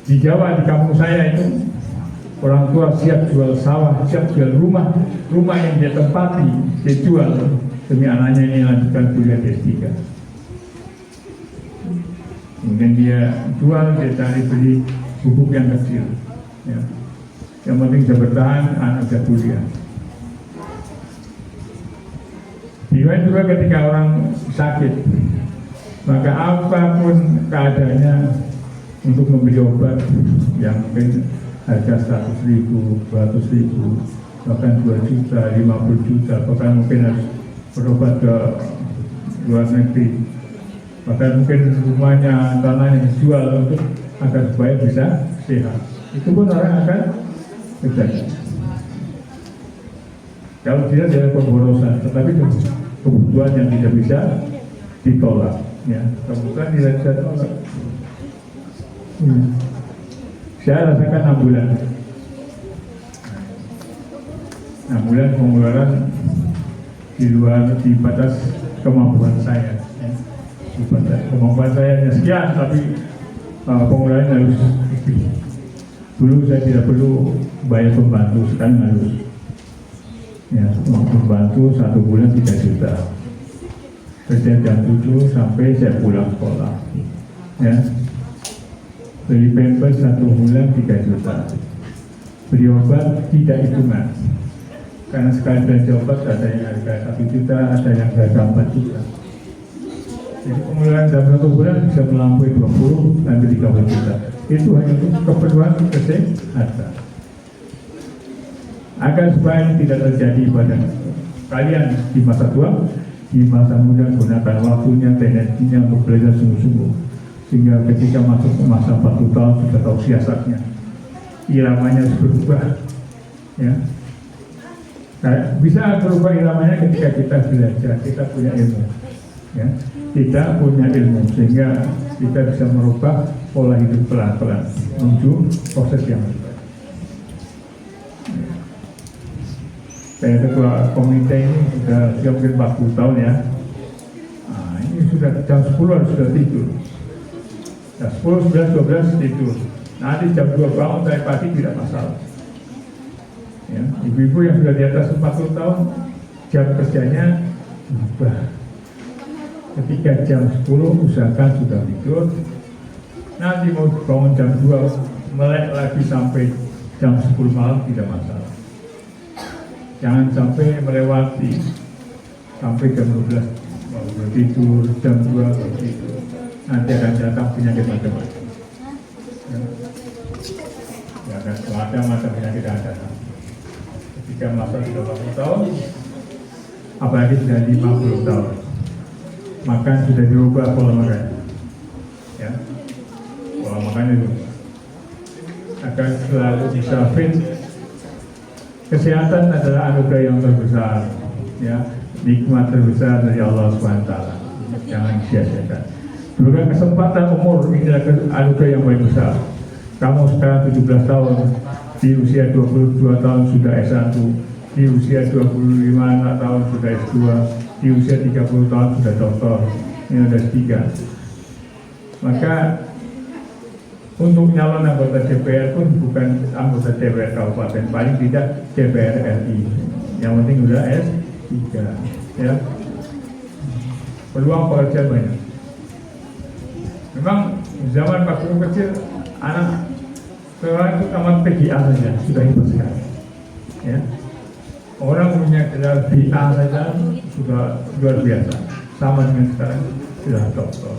Di Jawa, di kampung saya itu orang tua siap jual sawah, siap jual rumah yang dia tempati, dia jual demi anaknya ini lanjutkan kuliah D3. Kemudian dia jual, dia cari beli pupuk yang kecil. Ya. Yang penting bisa bertahan, anak bisa kuliah. Demikian juga ketika orang sakit, maka apapun keadaannya untuk membeli obat yang mungkin harga 100.000, 200.000, bahkan 2 juta, 50 juta, bahkan mungkin harus berobat ke luar negeri, bahkan mungkin rumahnya, tanahnya dijual untuk agar supaya bisa sehat. Itu pun orang akan terjadi. Kalau tidak ada pemborosan, tetapi kebutuhan yang tidak bisa ditolak, ya, kebutuhan tidak bisa ditolak. Saya rasakan 6 bulan. 6 bulan pengeluaran di luar di batas kemampuan saya. Ya. Di batas kemampuan saya hanya sekian, tapi pengeluaran harus lebih. Dulu saya tidak perlu bayar pembantu, sekarang harus. Ya, pembantu 1 bulan 3 juta. Kerja jam 7 sampai saya pulang sekolah. Ya. Beli pampers 1 bulan 3 juta. Beli obat tidak hitungan. Karena sekali belanja obat ada yang harga 1 juta, ada yang harga 4 juta. Jadi pengeluaran dalam 1 bulan bisa melampaui 20 sampai 30 juta. Itu hanya untuk keperluan kesehatan. Agar supaya ini tidak terjadi pada kalian di masa tua, di masa muda, gunakan waktunya, energinya untuk belajar sungguh-sungguh. Sehingga ketika masuk ke masa 40 tahun sudah tahu siasatnya, iramanya harus berubah. Ya. Nah, bisa berubah iramanya ketika kita belajar, kita punya ilmu. Ya. Kita punya ilmu sehingga kita bisa merubah pola hidup pelan-pelan menuju proses yang lebih baik. Saya ketua komite ini sudah mungkin 40 tahun ya. Nah, ini sudah jam 10 harus sudah tidur. Nah, 10, 11, 12 tidur. Nanti jam 2 bangun dari pagi tidak masalah. Ya, ibu-ibu yang sudah di atas 40 tahun jam kerjanya berubah. ketika jam 10 usahakan sudah tidur. Nanti mau bangun jam 2 melek lagi sampai jam 10 malam tidak masalah. Jangan sampai melewati sampai jam 12 baru tidur, jam 2 baru tidur. Nanti akan datang penyakit macam-macam. Ya kan, macam-macam penyakit akan datang. Ketika masa sudah 40 tahun, apalagi sudah 50 tahun, makan sudah dirubah pola makan. Ya, pola makannya dirubah. Akan selalu bisa fit. Kesehatan adalah anugerah yang terbesar, ya, nikmat terbesar dari Allah SWT. Jangan sia-siakan. Berikan kesempatan umur, ini adalah anugerah yang paling besar. Kamu sekarang 17 tahun, di usia 22 tahun sudah S1, di usia 25 tahun sudah S2, di usia 30 tahun sudah doktor, ini ada S3. Maka untuk nyalon anggota DPR pun bukan anggota DPR kabupaten, paling tidak DPR RI. Yang penting udah S3, ya. Peluang pekerjaan banyak. Memang zaman waktu kecil anak seorang itu tamat PGA saja sudah hebat sekali. Ya. Orang punya gelar BA saja sudah luar biasa. Sama dengan sekarang sudah doktor.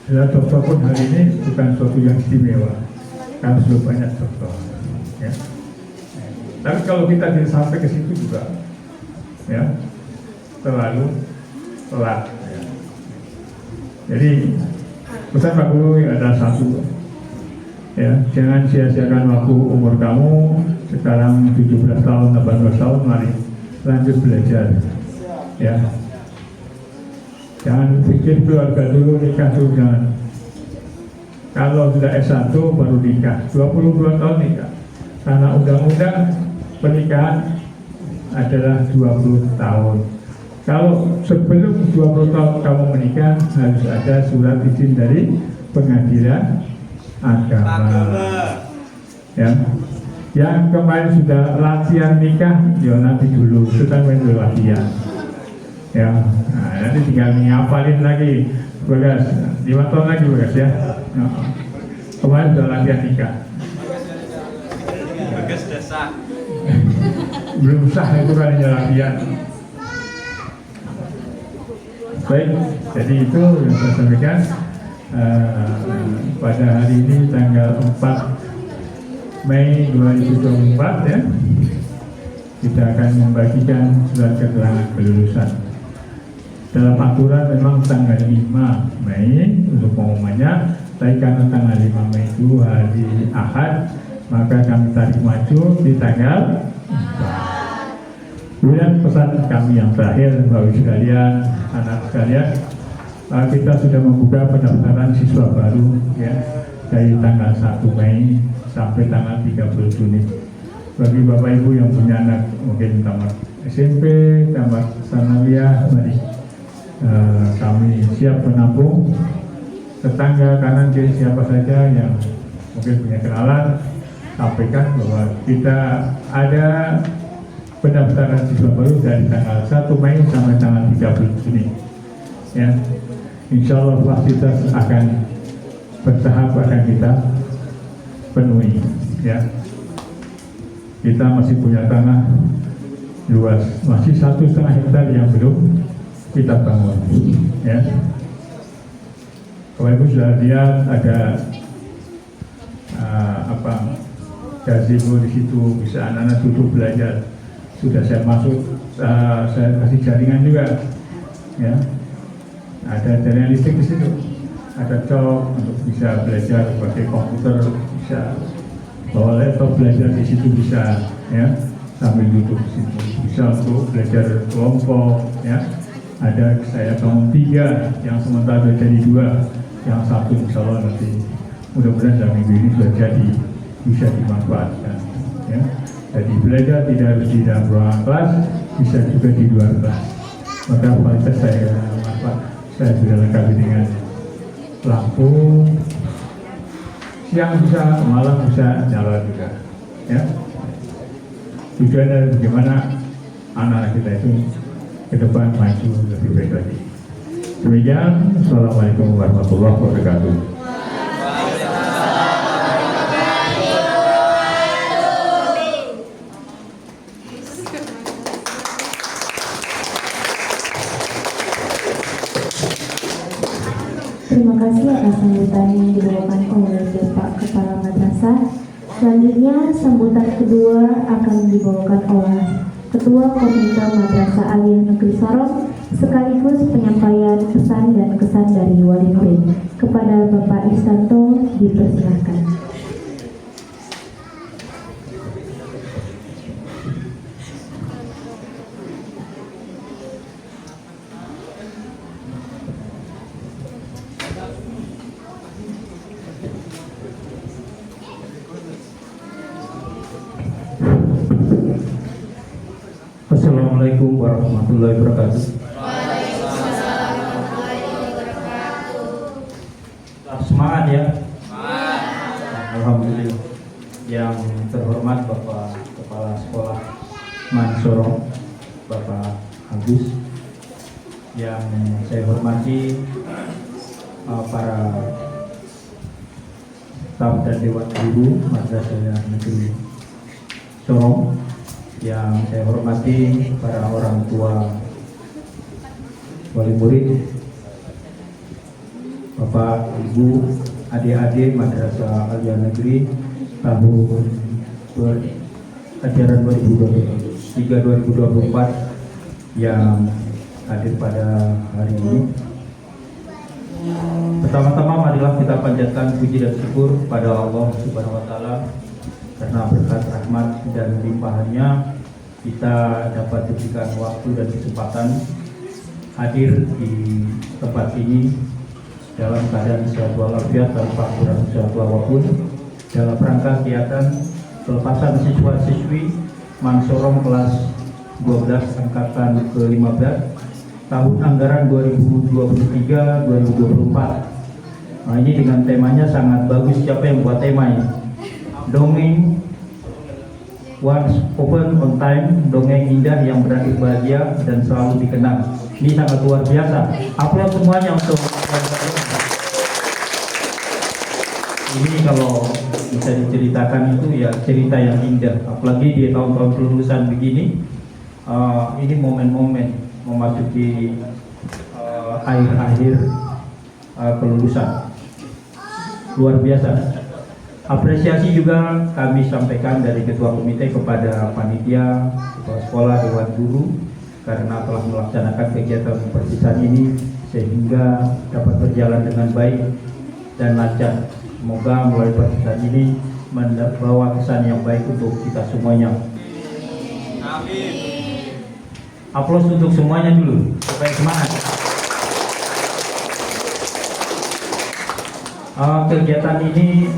Gelar doktor pun hari ini bukan sesuatu yang istimewa, karena sudah banyak doktor. Ya. Tapi kalau kita tidak sampai ke situ juga, ya, terlalu telat. Ya. Jadi pesan Pak Guru ada satu, ya, jangan sia-siakan waktu umur kamu sekarang 17 tahun, 18 tahun, mari lanjut belajar, ya. Jangan pikir keluarga dulu, nikah dulu, jangan. Kalau sudah S1 baru nikah, 22 tahun nikah, karena undang-undang pernikahan adalah 20 tahun. Kalau sebelum 20 tahun kamu menikah, harus ada surat izin dari pengadilan agama. Ya. Yang kemarin sudah latihan nikah, ya nanti dulu, sedang main latihan. Ya, nah, nanti tinggal ngapalin lagi, Bagas, 5 tahun lagi Bagas ya. Nah, kemarin sudah latihan nikah. Bagas sudah sah. Belum sah itu kan latihan. Baik, jadi itu yang saya sampaikan pada hari ini tanggal 4 Mei 2024, ya. Kita akan membagikan surat keterangan kelulusan. Dalam aturan memang tanggal 5 Mei untuk pengumumannya, tapi karena tanggal 5 Mei itu hari Ahad, maka kami tarik maju di tanggal 4. Kemudian pesan kami yang terakhir, Bapak Ibu sekalian, anak sekalian, kita sudah membuka pendaftaran siswa baru, ya, dari tanggal 1 Mei sampai tanggal 30 Juni. Bagi Bapak Ibu yang punya anak mungkin tamat SMP, tamat sanawiyah, mari kami siap menampung. Tetangga kanan kiri siapa saja yang mungkin punya kenalan, sampaikan bahwa kita ada pendaftaran siswa baru dari tanggal 1 Mei sampai tanggal 30 Juni. Ya, insya Allah fasilitas akan bertahap akan kita penuhi. Ya, kita masih punya tanah luas, masih 1,5 hektar yang belum kita bangun. Ya, Bapak Ibu sudah lihat ada gazebo di situ, bisa anak-anak duduk belajar. Sudah saya masuk, saya kasih jaringan juga, ya. Ada jaringan listrik di situ, ada cok untuk bisa belajar pakai komputer, bisa bawa laptop belajar di situ bisa, ya, sambil duduk di situ. Bisa untuk belajar kelompok, ya. Ada saya bangun 3, yang sementara jadi 2, yang 1 insya Allah nanti mudah-mudahan dalam minggu ini sudah jadi, bisa dimanfaatkan, ya. Jadi belajar tidak harus di dalam ruangan kelas, bisa juga di luar kelas. Maka fasilitas saya sudah lengkapi dengan lampu, siang bisa, malam bisa nyala juga, ya. Tujuannya bagaimana anak-anak kita itu ke depan maju lebih baik lagi. Demikian, Assalamualaikum warahmatullahi wabarakatuh. Terima kasih atas sambutan yang dibawakan oleh Bapak Kepala Madrasah. Selanjutnya, sambutan kedua akan dibawakan oleh Ketua Komite Madrasah Aliyah Negeri Sorong, sekaligus penyampaian pesan dan kesan dari wali murid. Kepada Bapak Istanto dipersilahkan. Assalamualaikum warahmatullahi wabarakatuh. Semangat ya. Alhamdulillah. Yang terhormat Bapak Kepala Sekolah Mansorong, Bapak Agus. Yang saya hormati para staf dan dewan guru Madrasah Negeri Sorong. Yang saya hormati para orang tua wali murid, Bapak, Ibu, adik-adik Madrasah Aliyah Negeri tahun ajaran 2023-2024 yang hadir pada hari ini. Pertama-tama marilah kita panjatkan puji dan syukur pada Allah Subhanahu wa taala karena berkat rahmat dan limpahannya kita dapat diberikan waktu dan kesempatan hadir di tempat ini dalam keadaan sehat walafiat tanpa kurang suatu apapun dalam rangka kegiatan pelepasan siswa-siswi Mansorong kelas 12 angkatan ke-15 tahun anggaran 2023-2024. Nah, ini dengan temanya sangat bagus. Siapa yang buat tema ini? Dongeng once open on time, dongeng indah yang berakhir bahagia dan selalu dikenang. Ini sangat luar biasa. Aplaus semuanya untuk ini. Kalau bisa diceritakan itu ya cerita yang indah. Apalagi di tahun-tahun kelulusan begini, ini momen-momen memasuki akhir-akhir kelulusan. Luar biasa. Apresiasi juga kami sampaikan dari Ketua Komite kepada panitia, kepala sekolah, dewan guru karena telah melaksanakan kegiatan perpisahan ini sehingga dapat berjalan dengan baik dan lancar. Semoga melalui perpisahan ini membawa kesan yang baik untuk kita semuanya. Amin. Aplaus untuk semuanya dulu supaya semangat. Kegiatan ini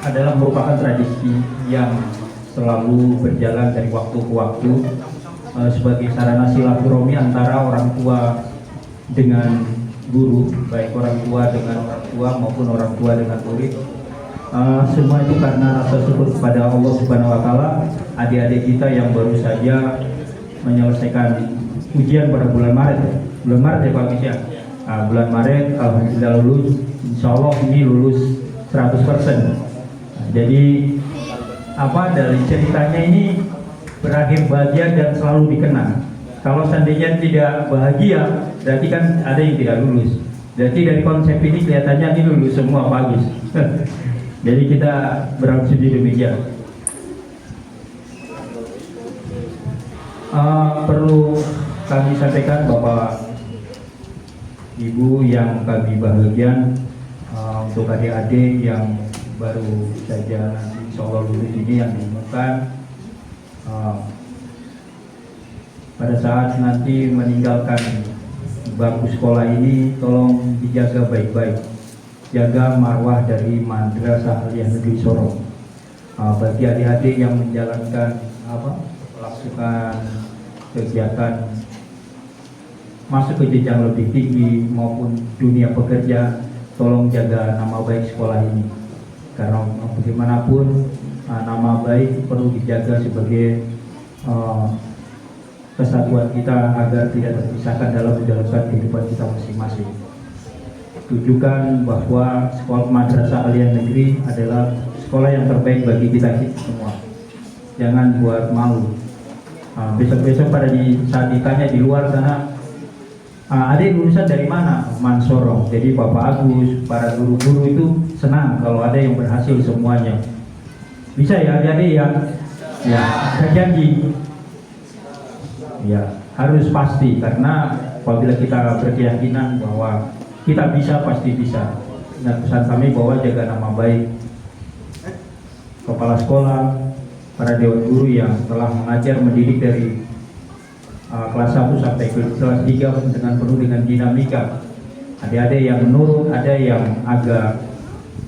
adalah merupakan tradisi yang selalu berjalan dari waktu ke waktu sebagai sarana silaturahmi antara orang tua dengan guru, baik orang tua dengan orang tua maupun orang tua dengan murid. Semua itu karena rasa syukur kepada Allah Subhanahu wa taala. Adik-adik kita yang baru saja menyelesaikan ujian pada bulan Maret ya Pak Mis ya. Bulan Maret alhamdulillah lulus. Insya Allah ini lulus 100%. Jadi dari ceritanya ini berakhir bahagia dan selalu dikenang. Kalau seandainya tidak bahagia, berarti kan ada yang tidak lulus. Jadi dari konsep ini kelihatannya ini lulus semua bagus. Jadi kita berasumsi demikian. Perlu kami sampaikan Bapak Ibu yang kami bahagian, untuk adik-adik yang baru saja nanti insya Allah lulus ini yang diumumkan, pada saat nanti meninggalkan bangku sekolah ini tolong dijaga baik-baik, jaga marwah dari Madrasah Aliyah Negeri Sorong. Bagi adik-adik yang menjalankan melakukan kegiatan masuk ke jenjang lebih tinggi maupun dunia pekerja, tolong jaga nama baik sekolah ini. Karena bagaimanapun nama baik perlu dijaga sebagai kesatuan kita agar tidak terpisahkan dalam menjalankan kehidupan kita masing-masing. tujukan bahwa sekolah madrasah aliyah negeri adalah sekolah yang terbaik bagi kita semua. Jangan buat malu. Besok-besok saat ditanya di luar sana, adik lulusan dari mana? Mansoro. Jadi Bapak Agus, para guru-guru itu senang kalau ada yang berhasil semuanya. Bisa ya adik-adik ya? Ya, saya janji. Ya, harus pasti karena apabila kita berkeyakinan bahwa kita bisa, pasti bisa. Dan pesan kami bahwa jaga nama baik kepala sekolah, para dewan guru yang telah mengajar mendidik dari kelas 1 sampai ke kelas 3 dengan dinamika. Ada yang menurut, ada yang agak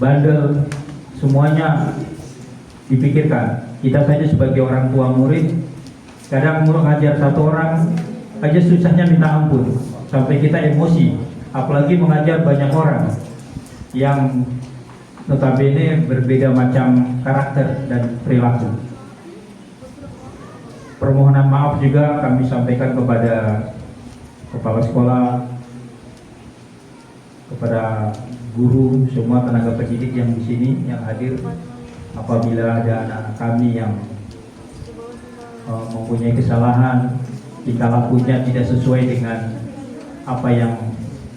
bandel, semuanya dipikirkan. Kita saja sebagai orang tua murid, kadang mengajar satu orang aja susahnya minta ampun, sampai kita emosi. Apalagi mengajar banyak orang yang notabene berbeda macam karakter dan perilaku. Permohonan maaf juga kami sampaikan kepada kepala sekolah, kepada guru, semua tenaga pendidik yang di sini yang hadir. Apabila ada anak-anak kami yang mempunyai kesalahan, tingkah lakunya tidak sesuai dengan apa yang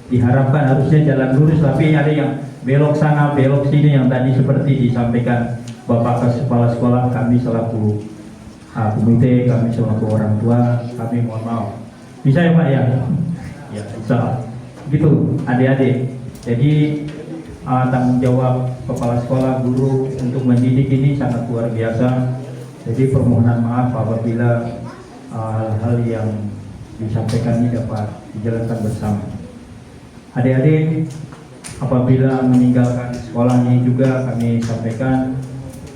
diharapkan, harusnya jalan lurus, tapi ada yang belok sana belok sini, yang tadi seperti disampaikan Bapak Kepala Sekolah, kami selaku komite, kami selaku orang tua, kami mohon maaf. Bisa ya Pak ya? Ya bisa. Gitu adik-adik. Jadi tanggung jawab kepala sekolah, guru untuk mendidik ini sangat luar biasa. Jadi permohonan maaf apabila hal-hal yang disampaikan ini dapat dijalankan bersama. Adik-adik, apabila meninggalkan sekolah ini juga kami sampaikan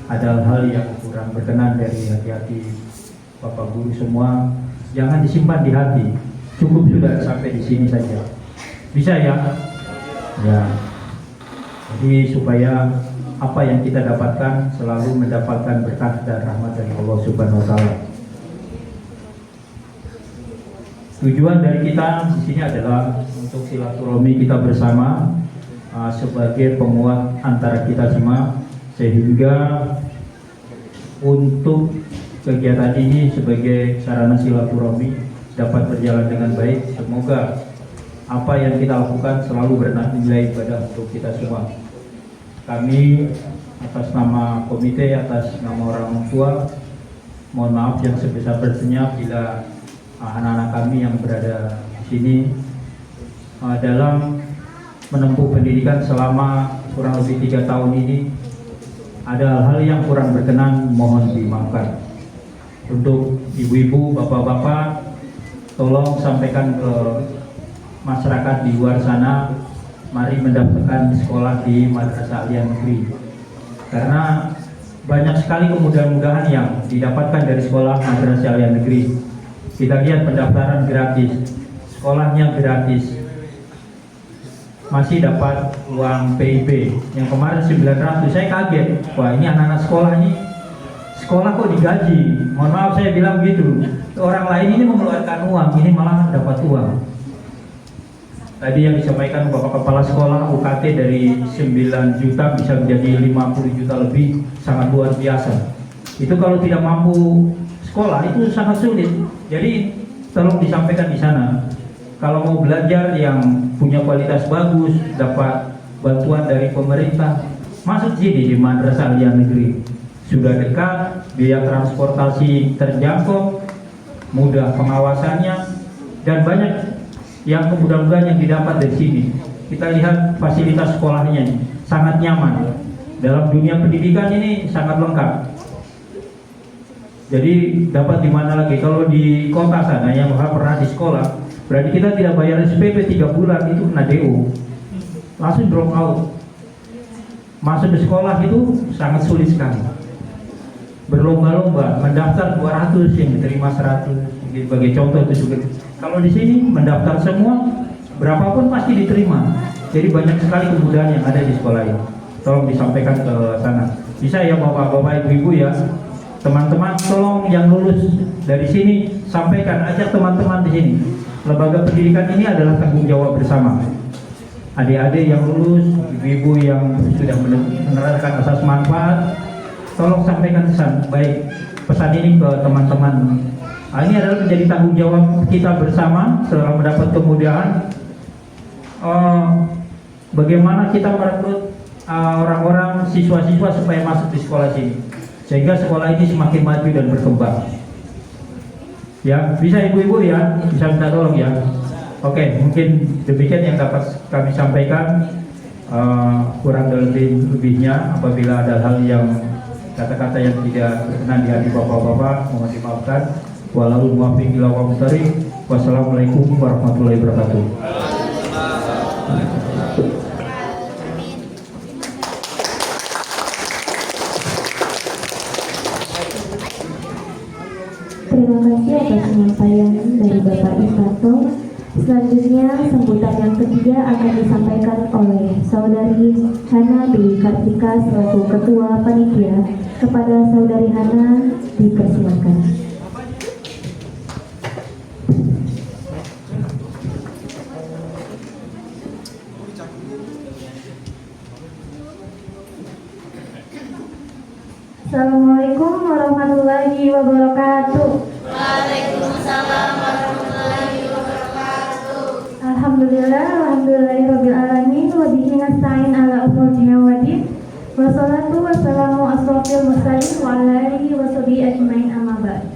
ada hal yang kurang berkenan dari hati-hati Bapak Guru semua, jangan disimpan di hati. Cukup sudah sampai di sini saja. Bisa ya? Ya. Jadi supaya apa yang kita dapatkan selalu mendapatkan berkah dan rahmat dari Allah Subhanahu wa taala. Tujuan dari kita di sini adalah untuk silaturahmi kita bersama sebagai penguat antara kita semua, sehingga untuk kegiatan ini sebagai sarana silaturahmi dapat berjalan dengan baik. Semoga apa yang kita lakukan selalu bernilai ibadah untuk kita semua. Kami atas nama komite, atas nama orang tua, mohon maaf yang sebesar-besarnya bila anak-anak kami yang berada di sini dalam menempuh pendidikan selama kurang lebih 3 tahun ini ada hal yang kurang berkenan, mohon dimaafkan. Untuk ibu-ibu, bapak-bapak, tolong sampaikan ke masyarakat di luar sana, mari mendaftarkan sekolah di Madrasah Aliyah Negeri, karena banyak sekali kemudahan-kemudahan yang didapatkan dari sekolah Madrasah Aliyah Negeri. Kita lihat pendaftaran gratis, sekolahnya gratis, masih dapat uang PIP yang kemarin 900. Saya kaget, wah ini anak-anak sekolah ini sekolah kok digaji. Mohon maaf saya bilang gitu, orang lain ini mengeluarkan uang, ini malah dapat uang. Tadi yang disampaikan Bapak Kepala Sekolah, UKT dari 9 juta bisa menjadi 50 juta lebih, sangat luar biasa. Itu kalau tidak mampu sekolah itu sangat sulit. Jadi tolong disampaikan di sana. Kalau mau belajar yang punya kualitas bagus, dapat bantuan dari pemerintah, masuk sini di Madrasah Aliyah Negeri. Sudah dekat, biaya transportasi terjangkau, mudah pengawasannya, dan banyak yang kemudahan yang didapat dari sini. Kita lihat fasilitas sekolahnya sangat nyaman. Dalam dunia pendidikan ini sangat lengkap. Jadi dapat di mana lagi? Kalau di kota sana yang pernah di sekolah, berarti kita tidak bayar SPP 3 bulan itu kena DO, langsung drop out. Masuk ke sekolah itu sangat sulit sekali. Berlomba-lomba, mendaftar 200 yang diterima 100. Sebagai contoh itu juga. Kalau di sini mendaftar semua, berapapun pasti diterima. Jadi banyak sekali kemudahan yang ada di sekolah ini. Tolong disampaikan ke sana. Bisa ya bapak-bapak, ibu-ibu ya. Teman-teman tolong yang lulus dari sini sampaikan, ajak teman-teman di sini. Lembaga pendidikan ini adalah tanggung jawab bersama. adik-adik yang lulus, ibu-ibu yang sudah menerapkan asas manfaat, tolong sampaikan pesan ini ke teman-teman. Ini adalah menjadi tanggung jawab kita bersama setelah mendapat kemudahan. Bagaimana kita merekrut orang-orang siswa-siswa supaya masuk di sekolah sini, sehingga sekolah ini semakin maju dan berkembang. Ya, bisa ibu-ibu ya, bisa minta tolong ya. Oke, mungkin demikian yang dapat kami sampaikan. Kurang lebihnya apabila ada hal yang kata-kata yang tidak berkenan di hati bapak-bapak, mohon dimaafkan. Wallahu muwaffiq ila aqwamit. Wassalamualaikum warahmatullahi wabarakatuh. Terima kasih atas penyampaian dari Bapak Istarto. Selanjutnya, sambutan yang ketiga akan disampaikan oleh Saudari Hana Dewi Kartika selaku Ketua Panitia. Kepada Saudari Hana, dipersilakan. Assalamualaikum warahmatullahi wabarakatuh. Waalaikumsalam warahmatullahi wabarakatuh. Alhamdulillahirabbil alamin wa bihi nasta'in ala umuri dunya waddin. Wassalatu wassalamu asrofil mursalin wa ala alihi wa sahbihi ajmain, amma ba'd.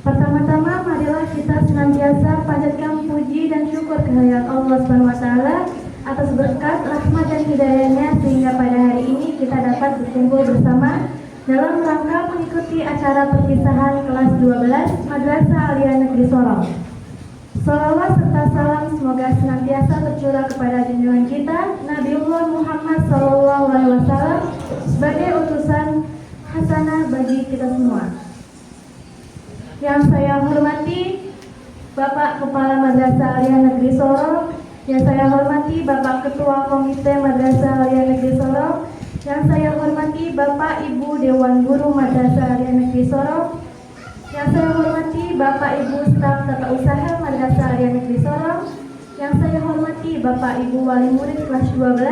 Pertama-tama marilah kita senantiasa panjatkan puji dan syukur kehadirat Allah Subhanahu wa taala atas berkat rahmat dan hidayahnya sehingga pada hari ini kita dapat berkumpul bersama dalam rangka mengikuti acara perpisahan kelas 12 Madrasah Aliyah Negeri Sorong. Salawat serta salam semoga senantiasa tercurah kepada junjungan kita Nabiullah Muhammad SAW sebagai utusan hasanah bagi kita semua. Yang saya hormati Bapak Kepala Madrasah Aliyah Negeri Sorong, yang saya hormati Bapak Ketua Komite Madrasah Aliyah Negeri Sorong, yang saya hormati Bapak Ibu Dewan Guru Madrasah Aliyah Negeri Sorong, yang saya hormati Bapak Ibu Staf Tata Usaha Madrasah Aliyah Negeri Sorong, yang saya hormati Bapak Ibu Wali Murid kelas 12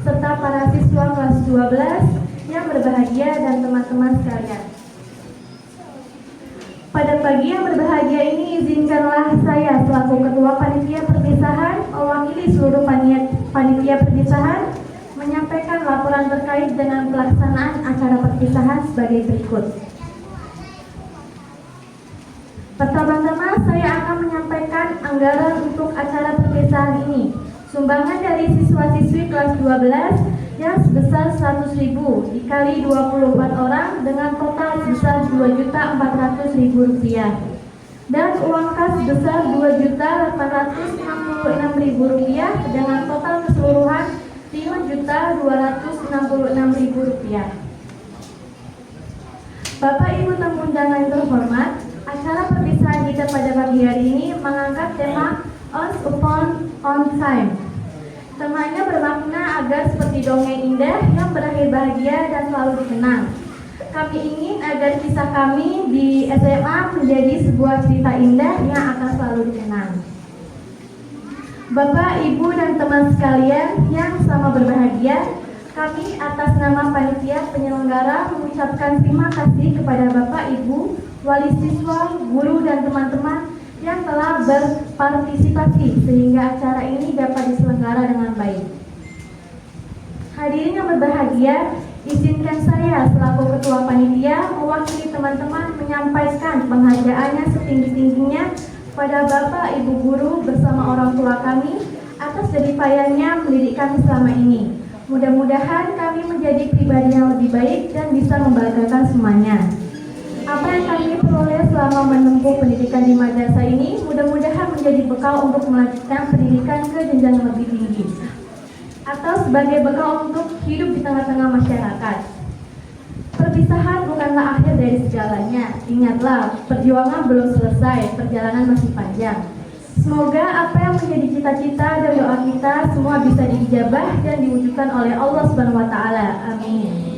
serta para siswa kelas 12 yang berbahagia dan teman-teman sekalian. Pada pagi yang berbahagia ini, izinkanlah saya selaku Ketua Panitia Perpisahan mewakili seluruh panitia perpisahan menyampaikan laporan terkait dengan pelaksanaan acara perpisahan sebagai berikut. Pertama-tama saya akan menyampaikan anggaran untuk acara perpisahan ini. Sumbangan dari siswa-siswi kelas 12 yang sebesar 100.000 dikali 24 orang dengan total sebesar Rp2.400.000 dan uang kas sebesar Rp2.866.000 dengan total keseluruhan Rp5.266.000. Bapak Ibu tamu undangan yang terhormat, acara perpisahan kita pada pagi hari ini mengangkat tema Once Upon on Time. Temanya bermakna agar seperti dongeng indah yang berakhir bahagia dan selalu dikenang. Kami ingin agar kisah kami di SMA menjadi sebuah cerita indah yang akan selalu dikenang. Bapak, Ibu, dan teman sekalian yang sama berbahagia, kami atas nama panitia penyelenggara mengucapkan terima kasih kepada Bapak, Ibu, wali siswa, guru, dan teman-teman yang telah berpartisipasi sehingga acara ini dapat diselenggara dengan baik. Hadirin yang berbahagia, izinkan saya selaku Ketua Panitia mewakili teman-teman menyampaikan penghargaannya setinggi-tingginya pada Bapak Ibu Guru bersama orang tua kami atas jeripayanya mendidik kami selama ini. Mudah-mudahan kami menjadi pribadi yang lebih baik dan bisa membanggakan semuanya. Apa yang kami peroleh selama menempuh pendidikan di madrasah ini mudah-mudahan menjadi bekal untuk melanjutkan pendidikan ke jenjang yang lebih tinggi atau sebagai bekal untuk hidup di tengah-tengah masyarakat. Perpisahan bukanlah akhir dari segalanya. Ingatlah, perjuangan belum selesai, perjalanan masih panjang. Semoga apa yang menjadi cita-cita dan doa kita semua bisa diijabah dan diwujudkan oleh Allah Subhanahu wa taala. Amin.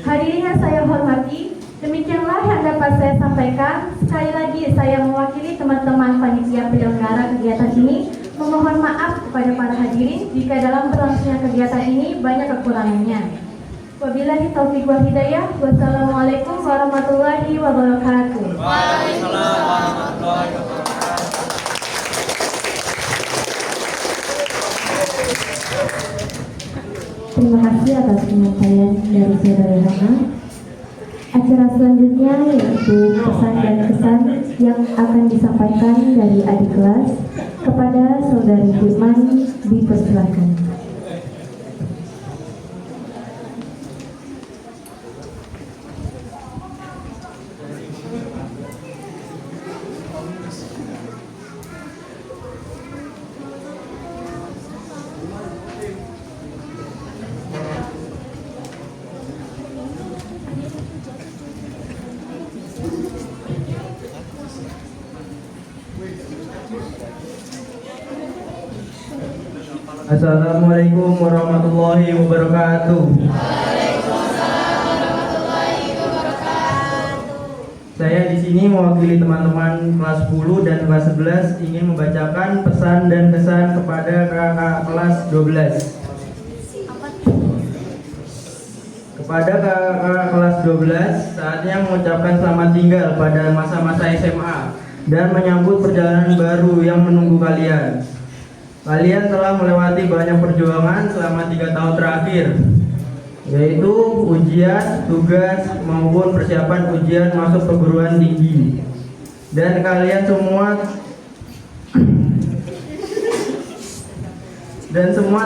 Hadirin yang saya hormati, demikianlah yang dapat saya sampaikan. Sekali lagi saya mewakili teman-teman panitia penyelenggara kegiatan ini memohon maaf kepada para hadirin jika dalam berlangsungnya kegiatan ini banyak kekurangannya. Wabillahi taufiq wal hidayah. Wassalamualaikum warahmatullahi wabarakatuh. Waalaikumsalam warahmatullahi wabarakatuh. Terima kasih atas penyampaian dari Saudara Hana. Acara selanjutnya yaitu pesan dan kesan yang akan disampaikan dari adik kelas kepada Saudari Firman, dipersilakan. Assalamualaikum warahmatullahi wabarakatuh. Saya di sini mewakili teman-teman kelas 10 dan kelas 11 ingin membacakan pesan dan kesan kepada kakak kelas 12. Kepada kakak kelas 12, saatnya mengucapkan selamat tinggal pada masa-masa SMA dan menyambut perjalanan baru yang menunggu kalian. Kalian telah melewati banyak perjuangan selama 3 tahun terakhir, yaitu ujian, tugas, maupun persiapan ujian masuk perguruan tinggi. Dan kalian semua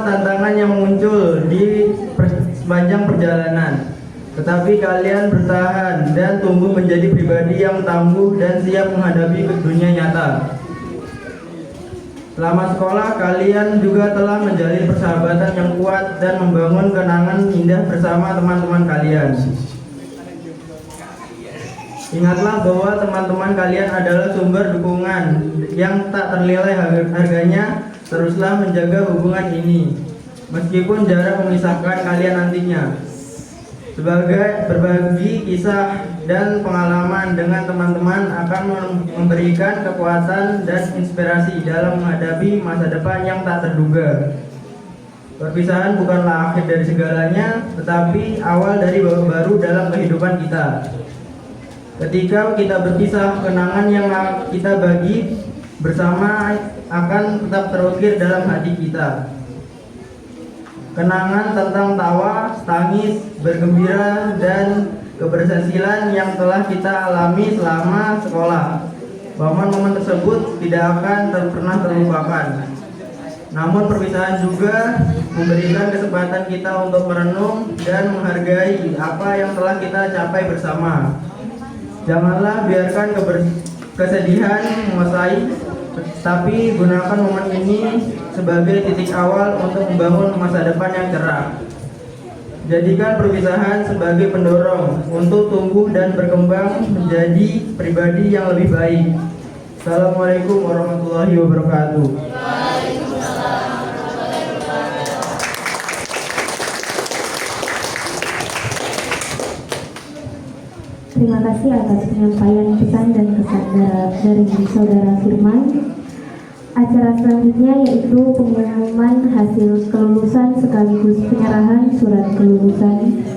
tantangan yang muncul di sepanjang perjalanan. Tetapi kalian bertahan dan tumbuh menjadi pribadi yang tangguh dan siap menghadapi dunia nyata. Selama sekolah, kalian juga telah menjalin persahabatan yang kuat dan membangun kenangan indah bersama teman-teman kalian. Ingatlah bahwa teman-teman kalian adalah sumber dukungan yang tak ternilai harganya. Teruslah menjaga hubungan ini, meskipun jarak memisahkan kalian nantinya. Sebagai berbagi kisah dan pengalaman dengan teman-teman akan memberikan kekuatan dan inspirasi dalam menghadapi masa depan yang tak terduga. Perpisahan bukanlah akhir dari segalanya, tetapi awal dari babak baru dalam kehidupan kita. Ketika kita berpisah, kenangan yang kita bagi bersama akan tetap terukir dalam hati kita. Kenangan tentang tawa, tangis, bergembira, dan keberhasilan yang telah kita alami selama sekolah. Momen-momen tersebut tidak akan pernah terlupakan. Namun perpisahan juga memberikan kesempatan kita untuk merenung dan menghargai apa yang telah kita capai bersama. Janganlah biarkan kesedihan menguasai, tapi gunakan momen ini sebagai titik awal untuk membangun masa depan yang cerah. Jadikan perpisahan sebagai pendorong untuk tumbuh dan berkembang menjadi pribadi yang lebih baik. Assalamualaikum warahmatullahi wabarakatuh. Terima kasih atas penyampaian pesan dan kesan dari Saudara Firman. Acara selanjutnya yaitu pengumuman hasil kelulusan sekaligus penyerahan surat kelulusan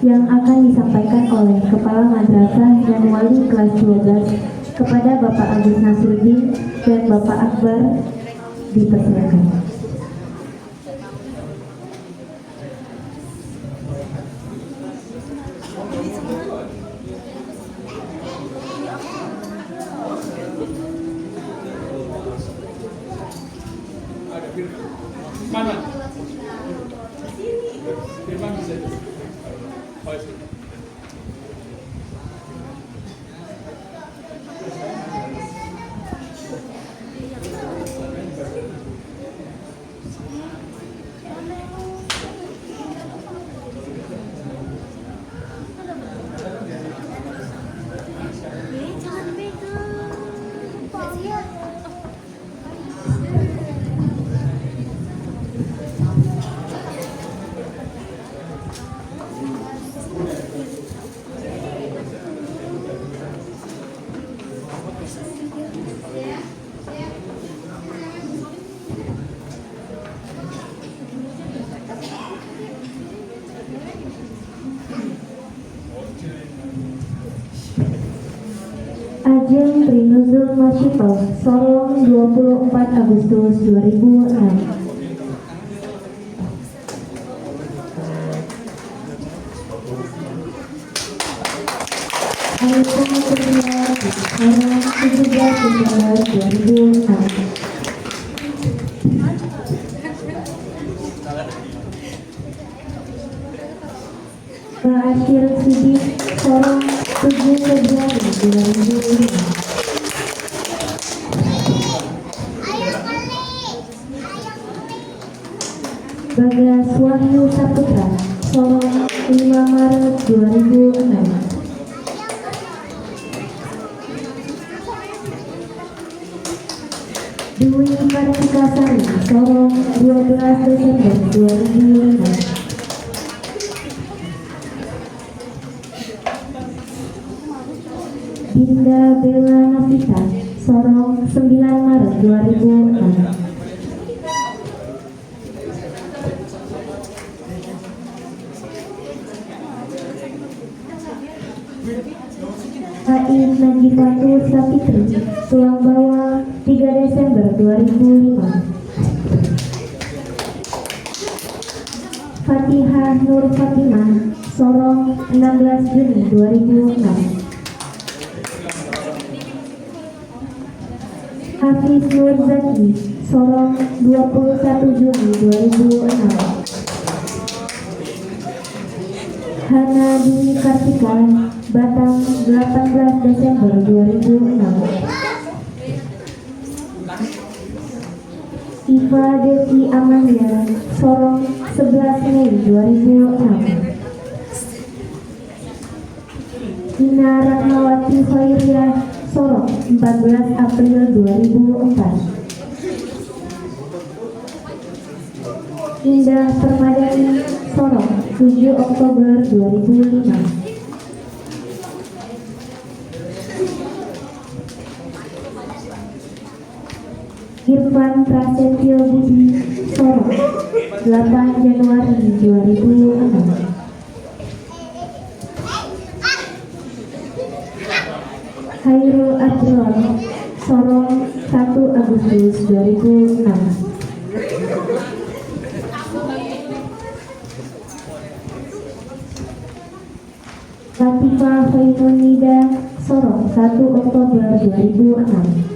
yang akan disampaikan oleh Kepala Madrasah dan Wali kelas 12 kepada Bapak Agus Nasruddin dan Bapak Akbar, dipersilakan. Mana? Firman bisa. Oh, itu. Santri Nuzul Masyifah Sorong 24 Agustus 2006. Hari Kedua Sorong 17 Desember 2006. Ba'asyir Sidik Sorong 7 Februari 2005. Bagas Wahyu Saputra Sorong 5 Maret 2006. Dwi Kartika Sari Sorong 12 Desember 2005. Dinda Bella Novita Sorong 9 Maret 2006. Ain Najifatul Sapitri Tulang Bawang 3 Desember 2005. Fatihah Nur Fatimah Sorong 16 Juni 2006. Hafiz Nur Zaki Sorong 21 Juni 2006. Hana Dwi Kartika Batang 18 Desember 2006. Iva Devi Amalia Sorong 11 Mei 2006. Ina Rahmawati Khairiyah Sorong 14 April 2004. Indah Permadani Sorong 7 Oktober 2005. Irfan Prasetyo Budi Sorong 8 Januari 2006. Khairul Adron Sorong 1 Agustus 2006. Latifah Fainunida Sorong 1 Oktober 2006.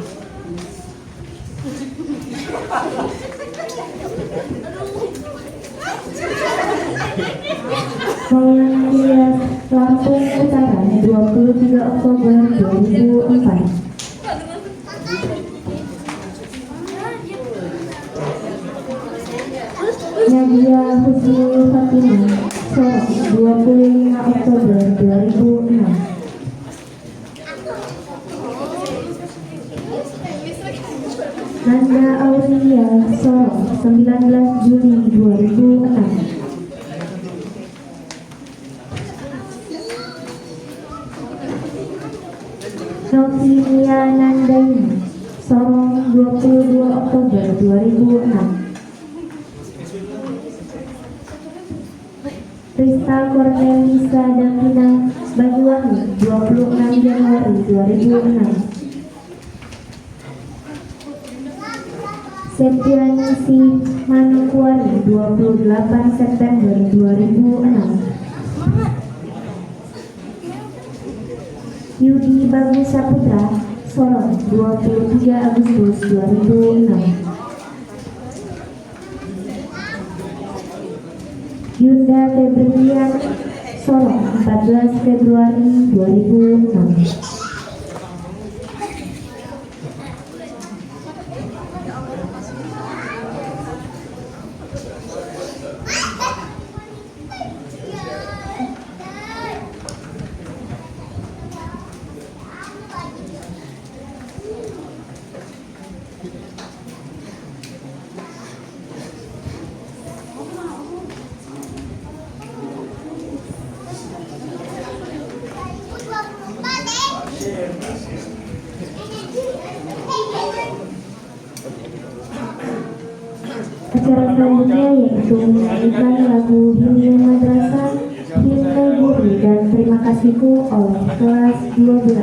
Maulana Lampung Utara 23 Oktober 2004. Nadia Husnul Fatimah Sorong 25 Oktober 2006. Nanda Aulia Sorong 19 Juli 2006. Novinia Nandaini Sorong 22 Oktober 2006. Rista Cornelisa Davina Banyuwangi 26 Januari 2006. Septianisi Manokwari 28 September 2006. Yudi Bagus Saputra Sorong 23 Agustus 2006. Yunda Febrian Sorong 14 Februari 2006. Acara selanjutnya yaitu menyanyikan lagu Himne Madrasah, Himne Guru dan Terima Kasihku oleh kelas 12.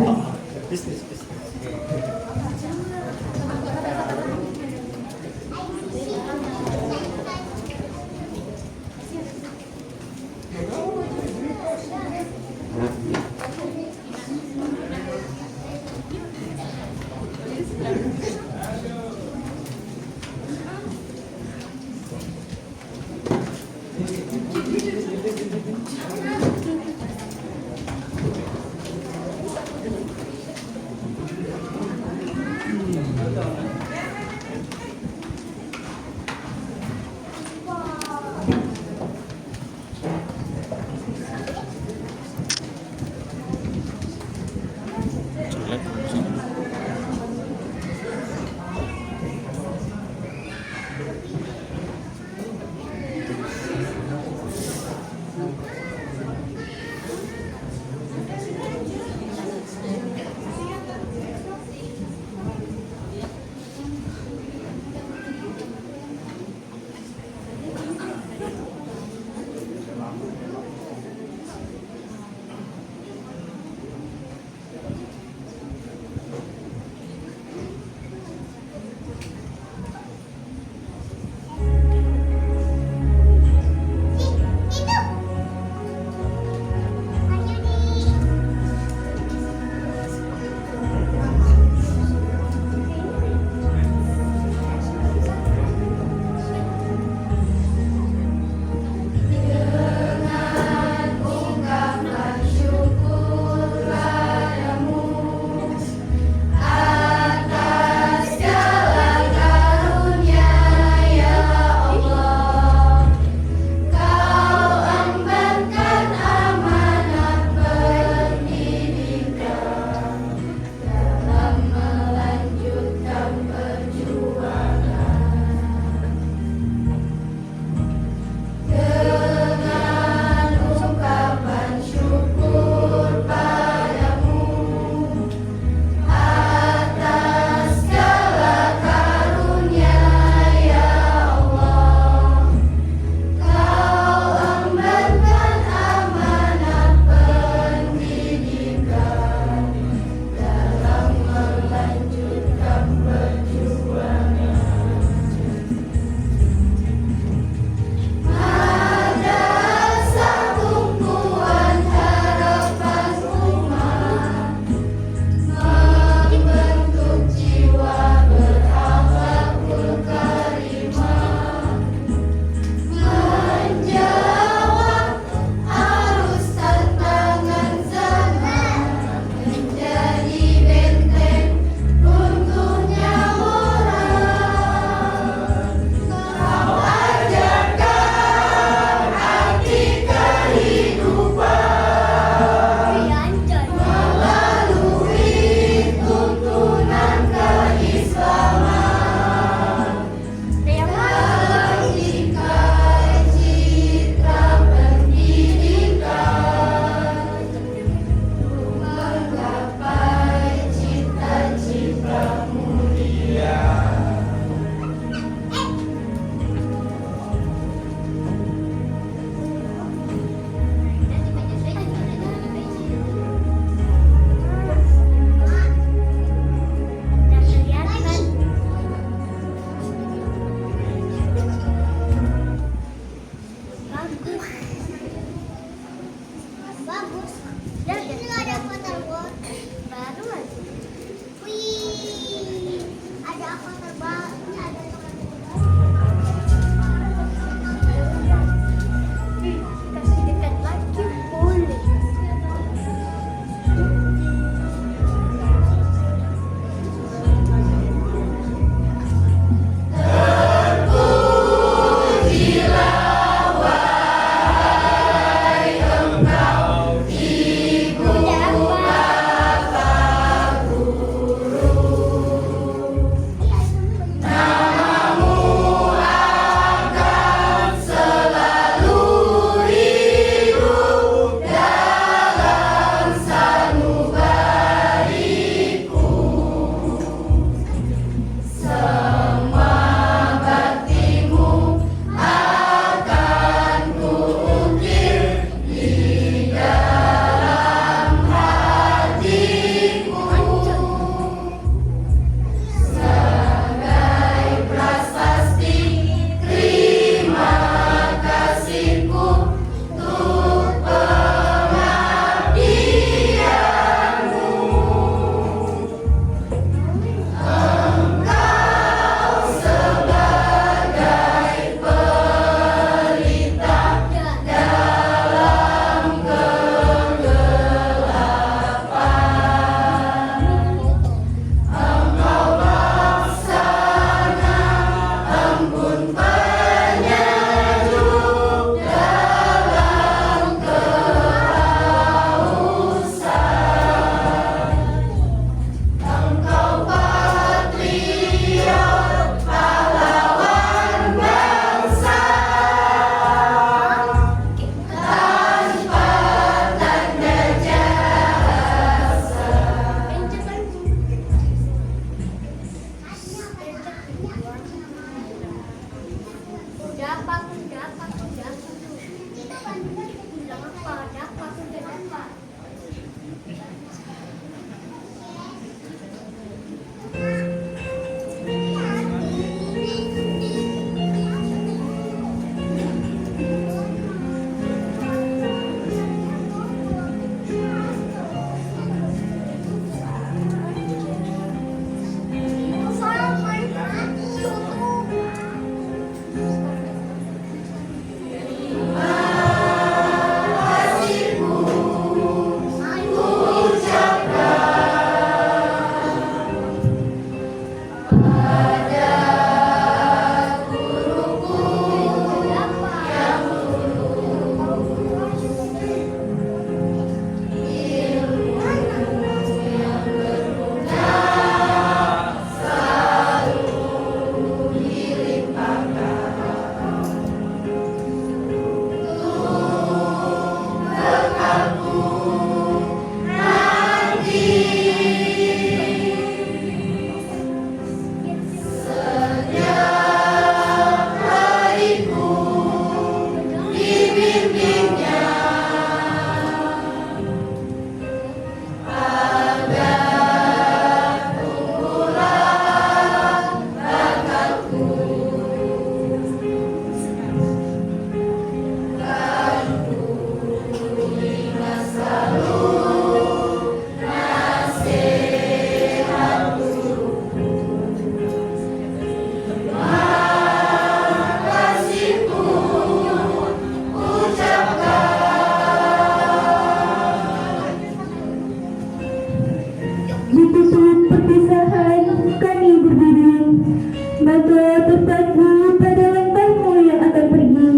maka berpaku pada langkahmu yang akan pergi.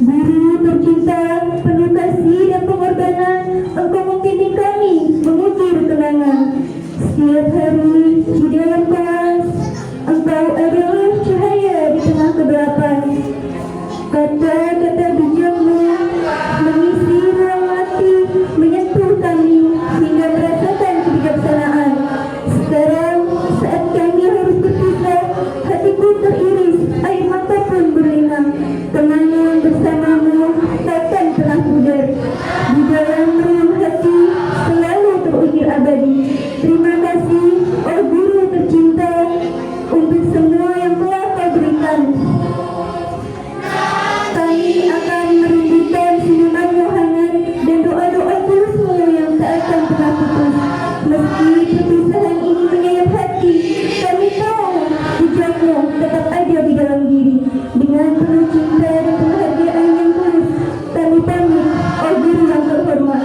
Guru tercinta, penuh kasih dan pengorbanan, engkau membimbing kami mengukir kenangan. Setiap hari di dalam kelas, engkau adalah cahaya di tengah kegelapan. Kata-kata bijakmu mengisi ruang hati, menyentuh kami hingga merasakan kebijaksanaan. Sekarang saat kami harus berpisah, hatiku teriris, air mata pun berlinang. Kenangan bersamamu takkan pernah pudar. Di dalam ruang hati selalu terukir abadi. Terima kasih, oh guru tercinta, untuk semua yang telah kau berikan. Kami akan merindukan senyumanmu hangat dan doa-doa tulusmu yang tak akan pernah putus. Meski perpisahan ini menyayat hati, kami tahu jejakmu tetap ada di dalam diri. Dengan penuh cinta dan penghargaan yang tulus, kami pamit, oh guru yang terhormat.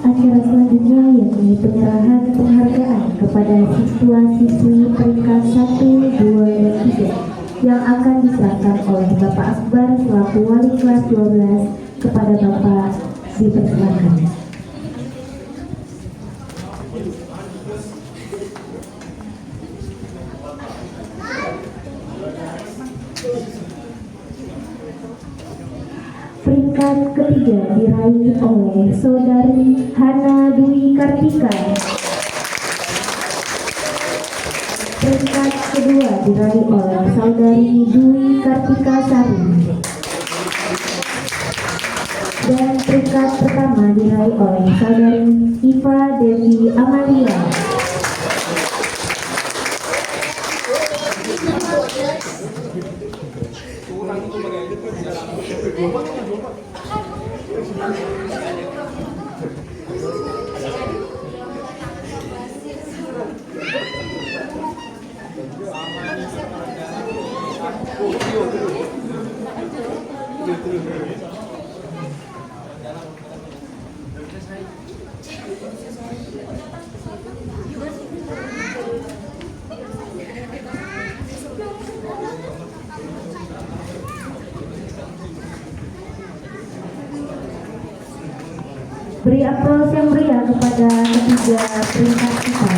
Acara selanjutnya yakni penyerahan penghargaan kepada siswa-siswi peringkat 1, 2, dan 3 yang akan diserahkan oleh Bapak Akbar selaku Wali kelas 12 kepada Bapak dipersilakan. Peringkat ketiga diraih oleh Saudari Hana Dwi Kartika. Peringkat kedua diraih oleh Saudari Dwi Kartika Sari. Dan peringkat pertama diraih oleh Saudari Iva Dewi Amalia. Beri aplaus yang meriah kepada ketiga peringkat kita.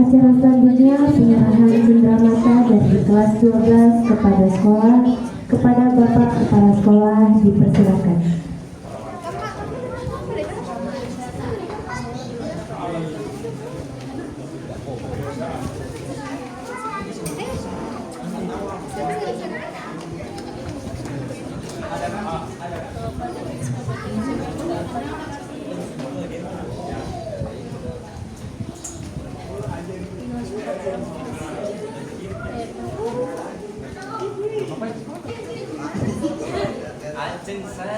Acara selanjutnya penyerahan cenderamata dari kelas 12 kepada sekolah. Kepada Bapak Kepala Sekolah dipersilakan. Aceng saja.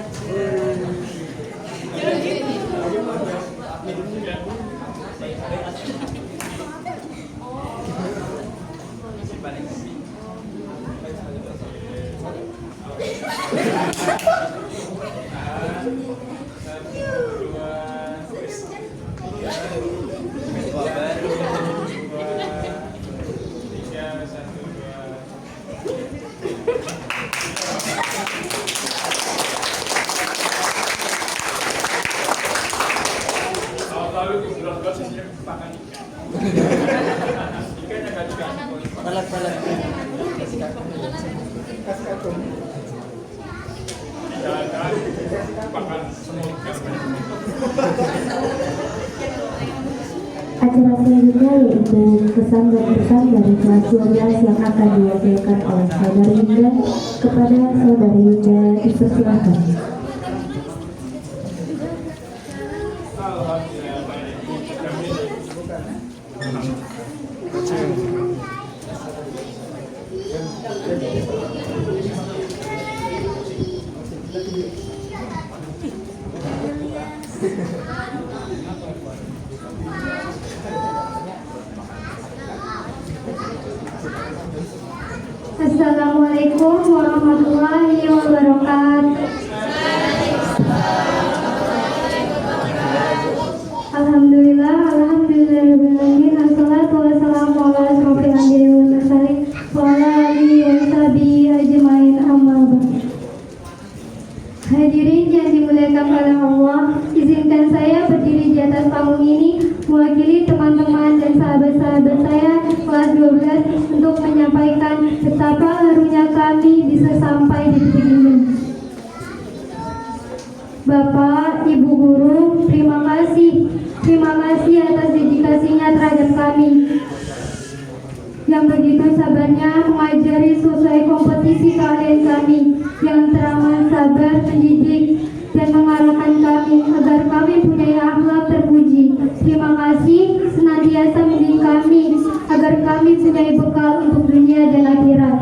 Lalu di 19 isinya tangan ikan. Ikannya nggak dikasih. Balak-balak. Jalan-jalan makan semua ikan. Acara selanjutnya yaitu kesan dan pesan dari kelas 12 yang akan diwakilkan oleh Saudari Yunda. Kepada Saudari Yunda dipersilakan. Alhamdulillah baik. Assalamualaikum warahmatullahi wabarakatuh. Alhamdulillahirobbilalamin. Assalatu wassalamu ala asrofil anbiya'i wal mursalin wa ala alihi wa sahbihi ajmain, amma ba'd. Hadirin yang dimuliakan oleh Allah, izinkan saya berdiri di atas panggung ini mewakili teman-teman dan sahabat-sahabat saya kelas 12 untuk menyampaikan betapa harunya kami bisa sampai di titik ini. Bapak, Ibu Guru, terima kasih. Terima kasih atas dedikasinya terhadap kami yang begitu sabarnya mengajari sesuai kompetisi keahlian kami, yang teramat sabar mendidik dan mengarahkan kami agar kami punya akhlak terpuji. Terima kasih senantiasa mendidik kami agar kami punya bekal untuk dunia dan akhirat.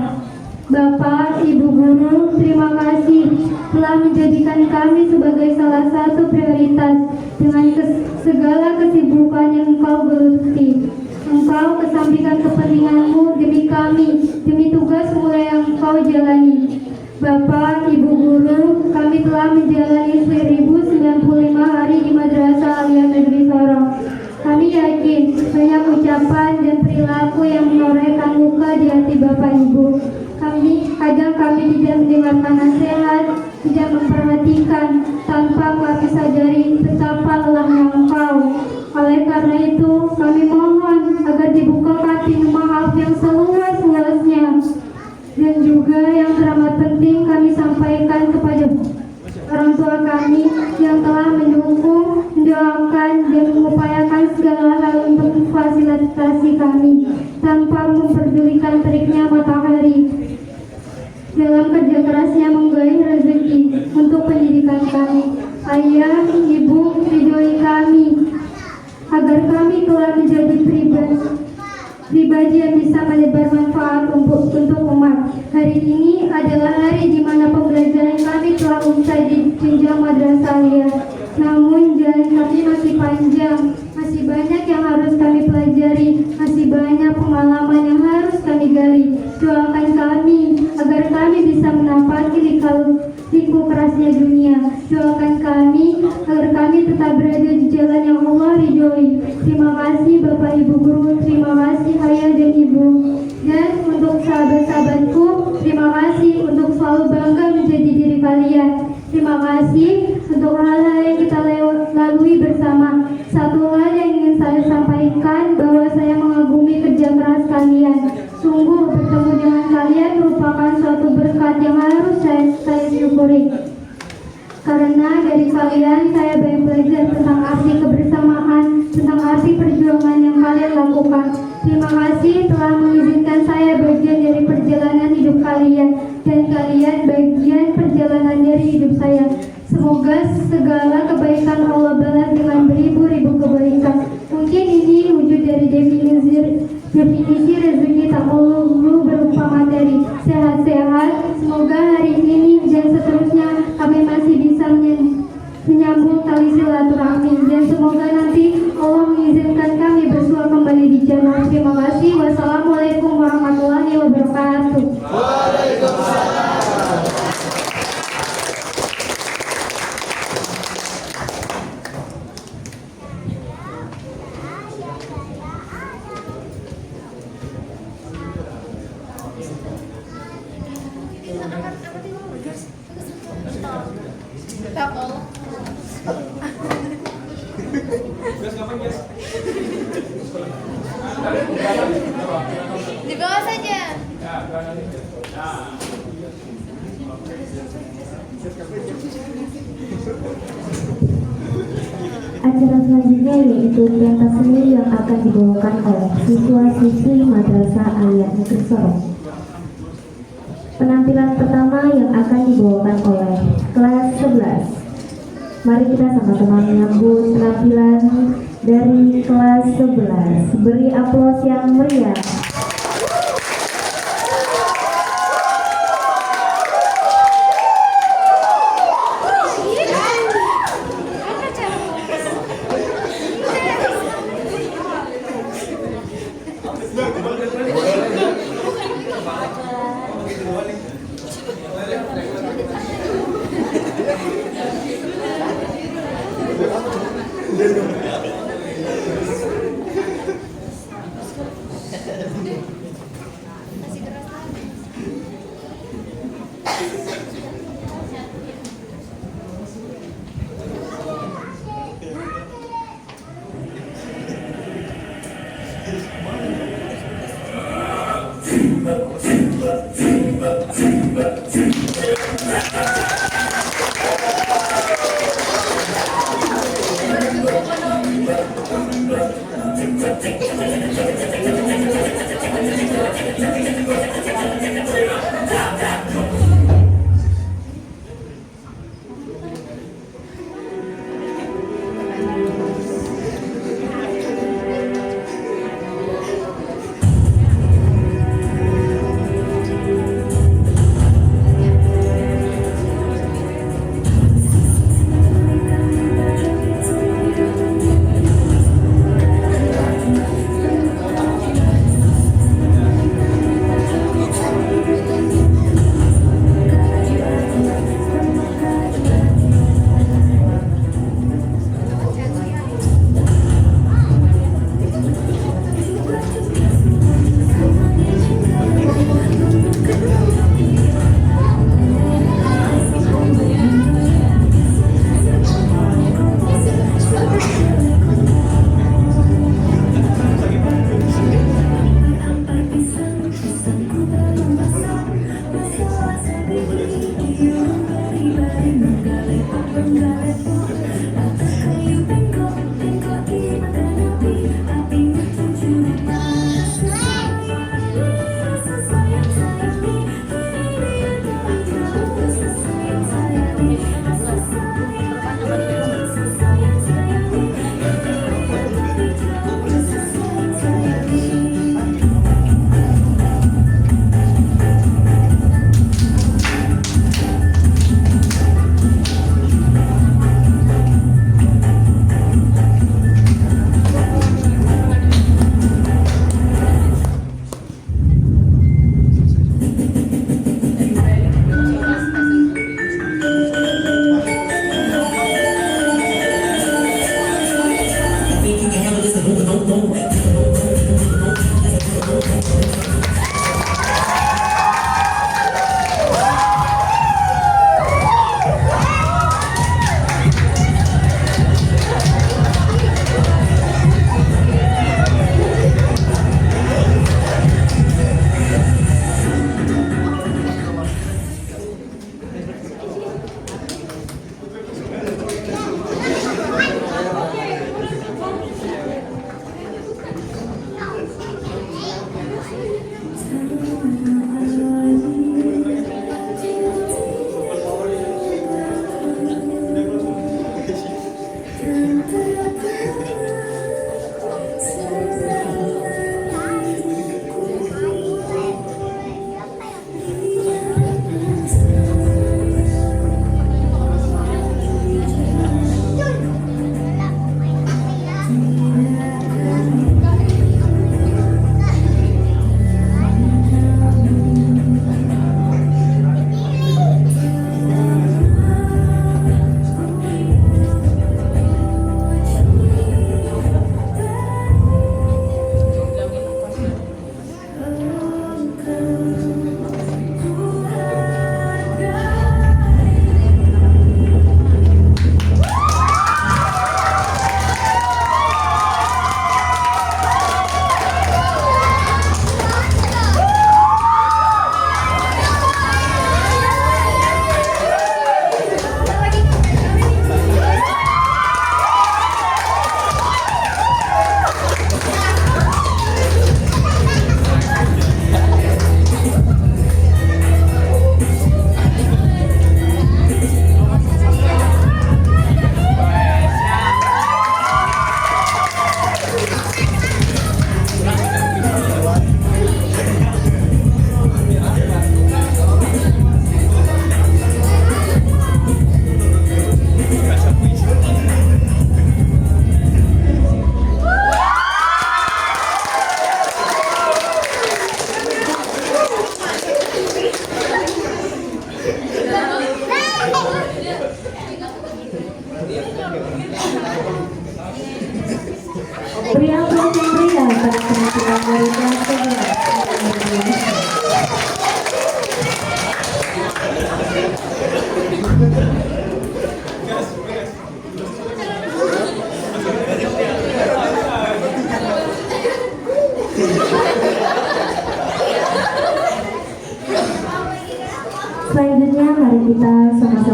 Bapak, Ibu Guru, terima kasih telah menjadikan kami sebagai salah satu prioritas dengan segala kesibukan yang Engkau geluti. Engkau kesampingkan kepentinganmu demi kami, demi tugas mulia yang Engkau jalani. Bapak, Ibu Guru, kami telah menjalani 1095 hari di Madrasah Aliyah Negeri Sorong. Kami yakin banyak ucapan dan perilaku yang menorehkan luka di hati Bapak Ibu. Kadang kami tidak mendengarkan nasihat, tidak memperhatikan, tanpa kami sadari betapa lelahnya Engkau. Oleh karena itu, kami mohon agar dibukakan pintu maaf yang seluas-luasnya. Dan juga yang teramat penting kami sampaikan kepada orang tua kami yang telah mendukung, mendoakan, dan mengupayakan segala hal untuk memfasilitasi kami tanpa memperdulikan teriknya matahari dalam kerja kerasnya menggaih rezeki untuk pendidikan kami. Ayah, Ibu, ridhoi kami agar kami telah menjadi pribadi yang bisa menebar manfaat untuk umat. Hari ini adalah hari di mana pembelajaran kami telah usai di jenjang madrasah Aliyah. Namun jalan kami masih panjang, masih banyak yang harus kami pelajari, masih banyak pengalaman yang harus kami gali. Doakan kami agar kami bisa menapaki liku kerasnya dunia. Doakan kami agar kami tetap berada di jalan yang Allah ridhoi. Terima kasih Bapak Ibu Guru, terima kasih Ayah dan Ibu. Dan untuk sahabat-sahabatku, terima kasih untuk selalu bangga menjadi diri kalian. Terima kasih untuk hal-hal yang kita lalui bersama. Satu hal yang ingin saya sampaikan, bahwa saya mengagumi merupakan suatu berkat yang harus saya syukuri. Karena dari kalian saya banyak belajar tentang arti kebersamaan, tentang arti perjuangan yang kalian lakukan. Terima kasih telah mengizinkan saya bagian dari perjalanan hidup kalian, dan kalian bagian perjalanan dari hidup saya. Semoga segala kebaikan Allah balas dengan beribu-ribu kebaikan. Mungkin ini wujud dari definisi rezeki tak melulu berupa materi. Sehat-sehat, semoga hari ini dan seterusnya kami masih bisa menyambung tali silaturahmi, dan semoga nanti Allah mengizinkan kami bersua kembali di jannah. Terima kasih. Wassalamualaikum warahmatullahi wabarakatuh. Di bawah saja. Acara selanjutnya yaitu pentas seni yang akan dibawakan oleh siswa-siswi Madrasah Aliyah Negeri Sorong. Penampilan pertama yang akan dibawakan oleh kelas 11. Mari kita sama-sama menyambut penampilan dari kelas 11. Beri aplaus yang meriah.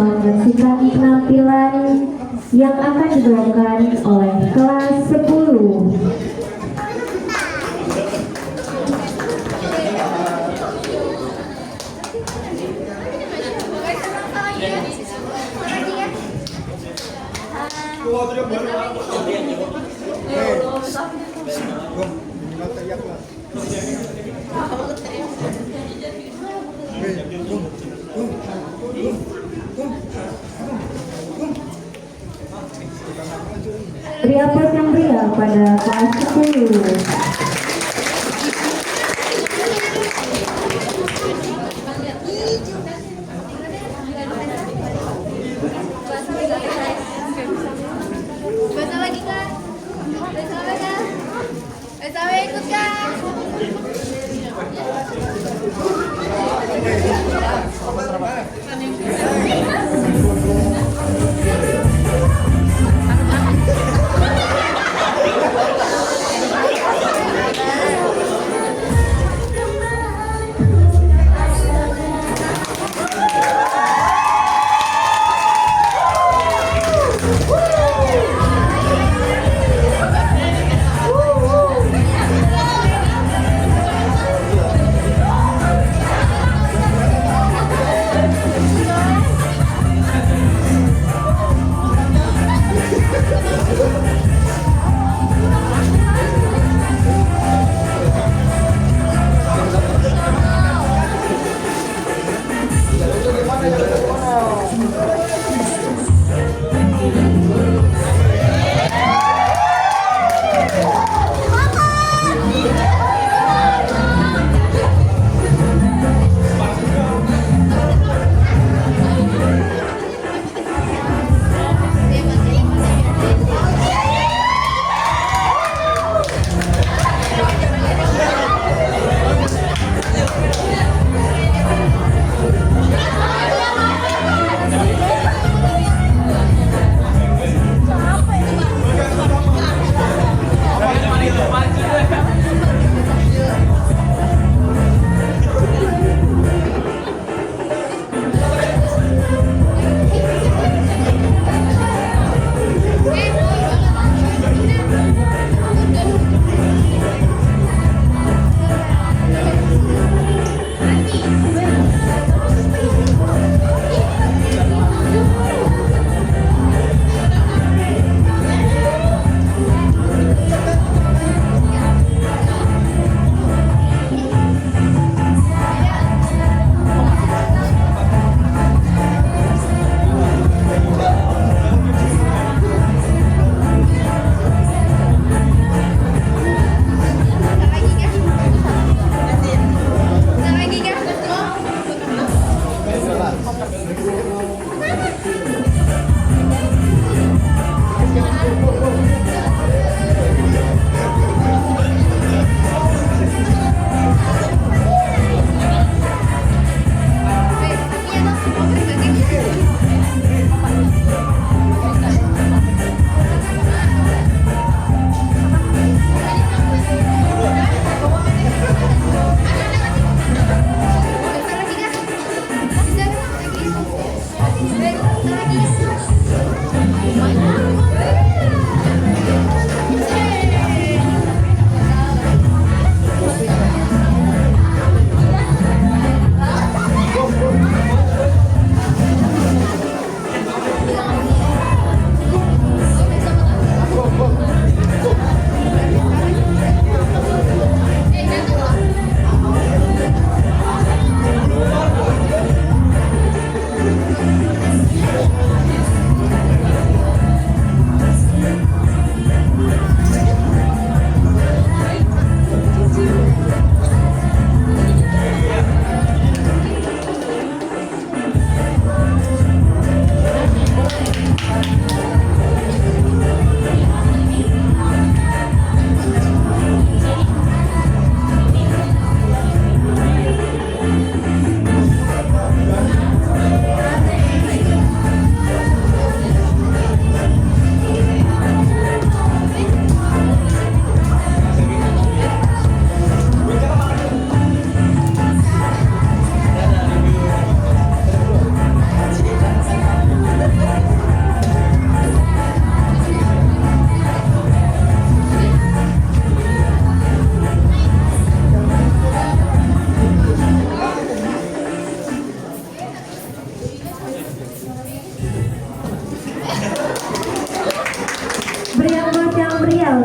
menyaksikan penampilan yang akan dibawakan oleh kelas 10. Beri aplaus yang meriah pada kelas 10. Baca lagi kak. Baca ikut kak.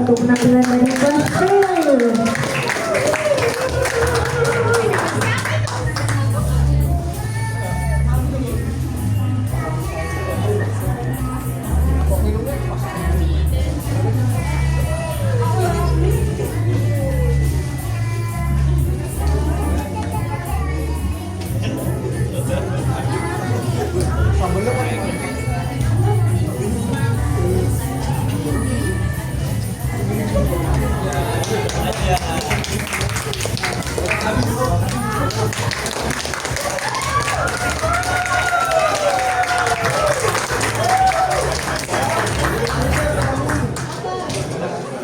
untuk penampilan dari kelas C.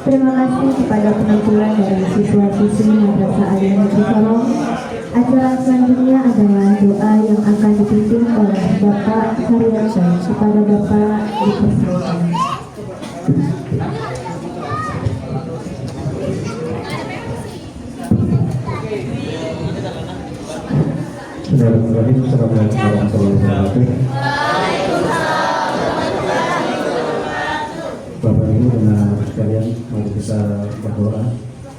Terima kasih kepada penampilan dari siswa-siswi Madrasah Aliyah Negeri Sorong. Acara selanjutnya adalah doa yang akan dipimpin oleh Bapak Haryanto. Kepada Bapak dipersilakan. Bismillahirrahmanirrahim. Assalamualaikum warahmatullahi wabarakatuh. Bapak Ibu dan anak-anak sekalian, mari kita berdoa.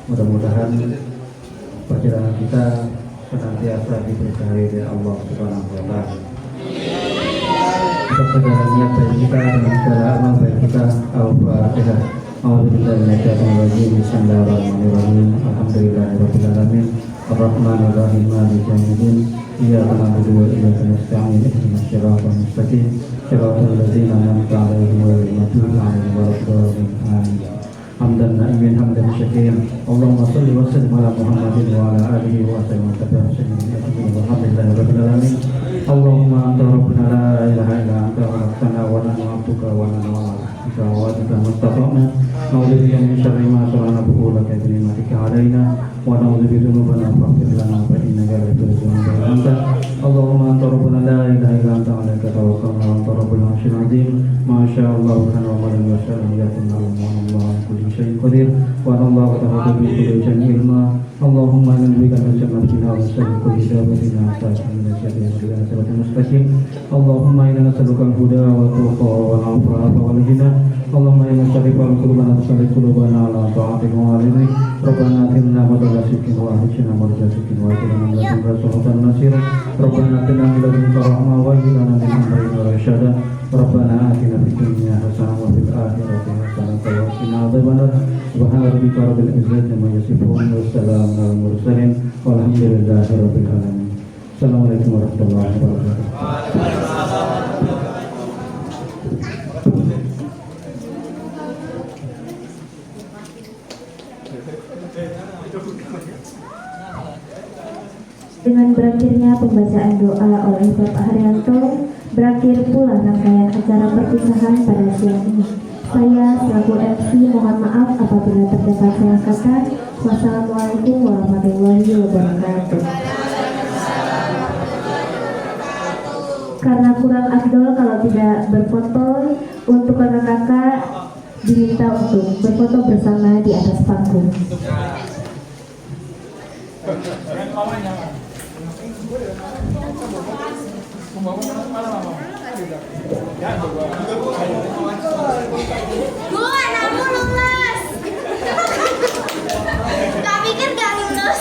Mudah-mudahan perjalanan kita senantiasa diberkahi oleh Allah Subhanahu wa Ta'ala. Untuk segala niat baik kita dan segala amal baik kita, Al-Fatihah. A'udzubillahi Bismillahirrahmanirrahim. Alhamdulillahirabbil alamin. Ar-Rahmanir-Rahim. Maliki yaumiddin. Iyyaka na'budu wa iyyaka nasta'in. Ihdinas siratal mustaqim. Siratal ladzina an'amta 'alaihim ghairil maghdubi 'alaihim waladdallin. Amin. Hamdan na'imin hamdan syakirin. Allahumma shalli wa sallim ala Muhammadin wa ala alihi wa sallam. Alhamdulillahirabbil alamin. Allahumma anta rabbuna la ilaha illa anta khalaqtana wa nahnu 'abduka wa nahnu 'abduka wa bika mustata'na. Na'udzu bika min syarri ma sana'na laka bi ni'matika 'alaina wa na'udzu bika dzunubana faghfir lana fa innaka la taghfiru dzunuba illa anta. Allahumma anta rabbuna la ilaha illa anta 'alaika tawakkalna wa anta rabbul 'arsyil 'azim. Ma syaa Allah kana wa ma lam yasha' lam yakun wa Allahu kulli syai'in qadir wa Allahu ta'ala bi kulli syai'in ilma. Allahumma inna bika min syarri wa syarri kulli dabatin ta'ala min syarri siratal mustaqim. Allahumma inna nas'aluka al-huda wa tuqa wa al-'afwa wal ghina. Allahumma inna syarifal qulubana salli qulubana ala ta'atika wa ridhi. Rabbana atina madalla sikin wa ahsina madalla sikin wa atina min ladunka rahmatan nasira. Rabbana atina min ladunka rahmah wa hib lana min amrina rasyada. Rabbana atina fid dunya hasanah wa fil akhirati hasanah wa qina adzabannar. Subhana rabbika rabbil izzati amma yasifun wa salamun alal mursalin walhamdulillahi rabbil alamin. Assalamualaikum warahmatullahi wabarakatuh. Dengan berakhirnya pembacaan doa oleh Bapak Haryanto, berakhir pula rangkaian acara perpisahan pada siang ini. Saya selaku MC mohon maaf apabila terdapat salah kata. Wassalamualaikum warahmatullahi wabarakatuh. Karena kurang afdol kalau tidak berfoto, untuk kakak-kakak diminta untuk berfoto bersama di atas panggung. Gua namu lulus. Tak pikir gak lulus.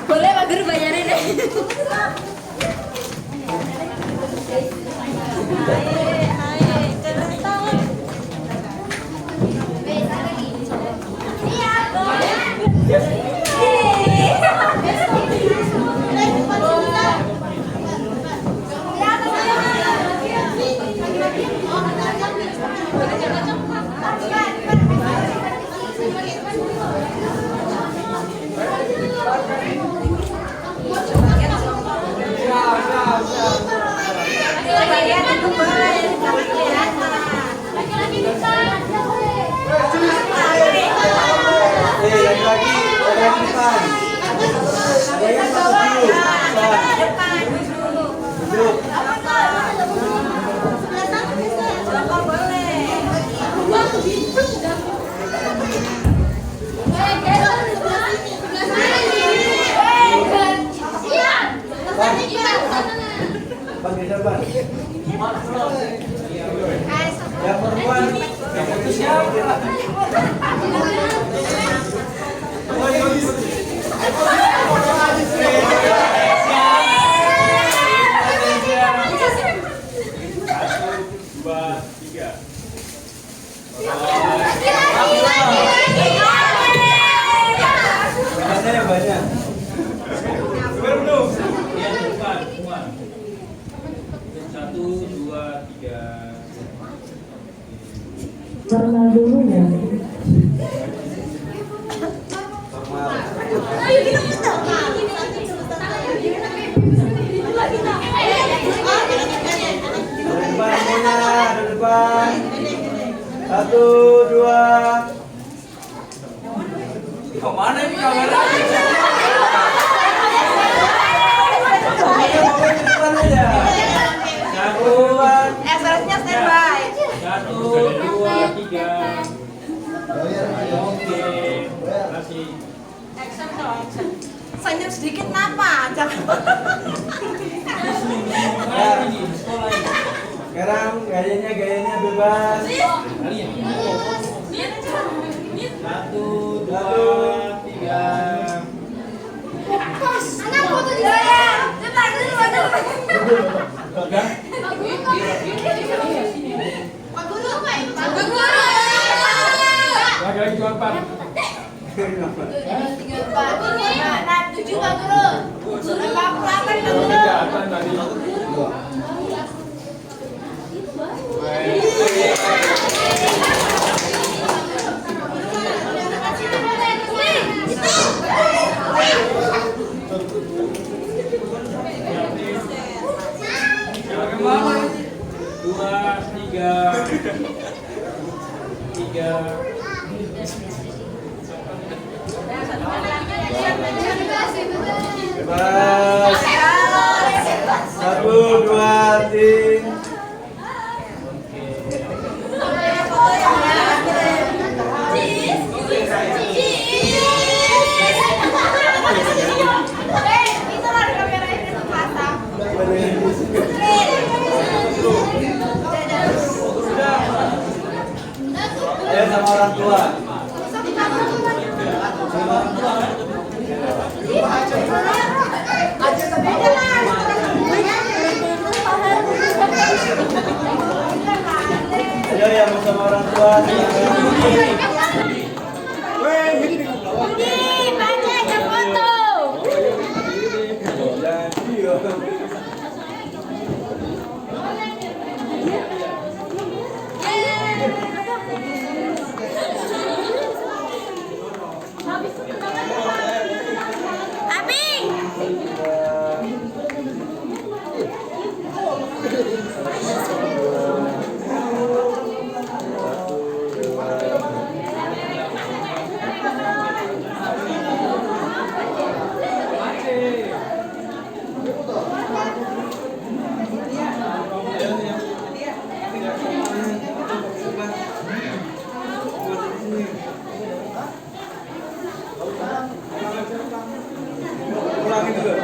Boleh Pak Guru bayarin deh. Siap. Panggil siapa? Yang perempuan. Itu siapa? Banyak banyak. Satu, dua, tiga. Normal dulu ya. Ayo kita foto. Depan semuanya, di depan. 1, 2. Kemana ini kamera? Satu, SRS-nya standby. Satu, dua, tiga. Oke, masih. Action dong, action. Senyum sedikit kenapa? Jangan. sekarang gayanya bebas. Satu, dua, tiga. Anak foto juga ya. Cepat, cepat. Udah? Pak Guru, Pak Guru. Lagi cuma 4. Pak Guru, nah 7 Pak Guru. 48 Pak Guru. Kelihatan tadi. Dua, tiga. Tiga. Bebas. 1, 2, 3. Ya sama orang tua. Ayo yang sama orang tua. Budi, baca ada foto. Ulangin dulu.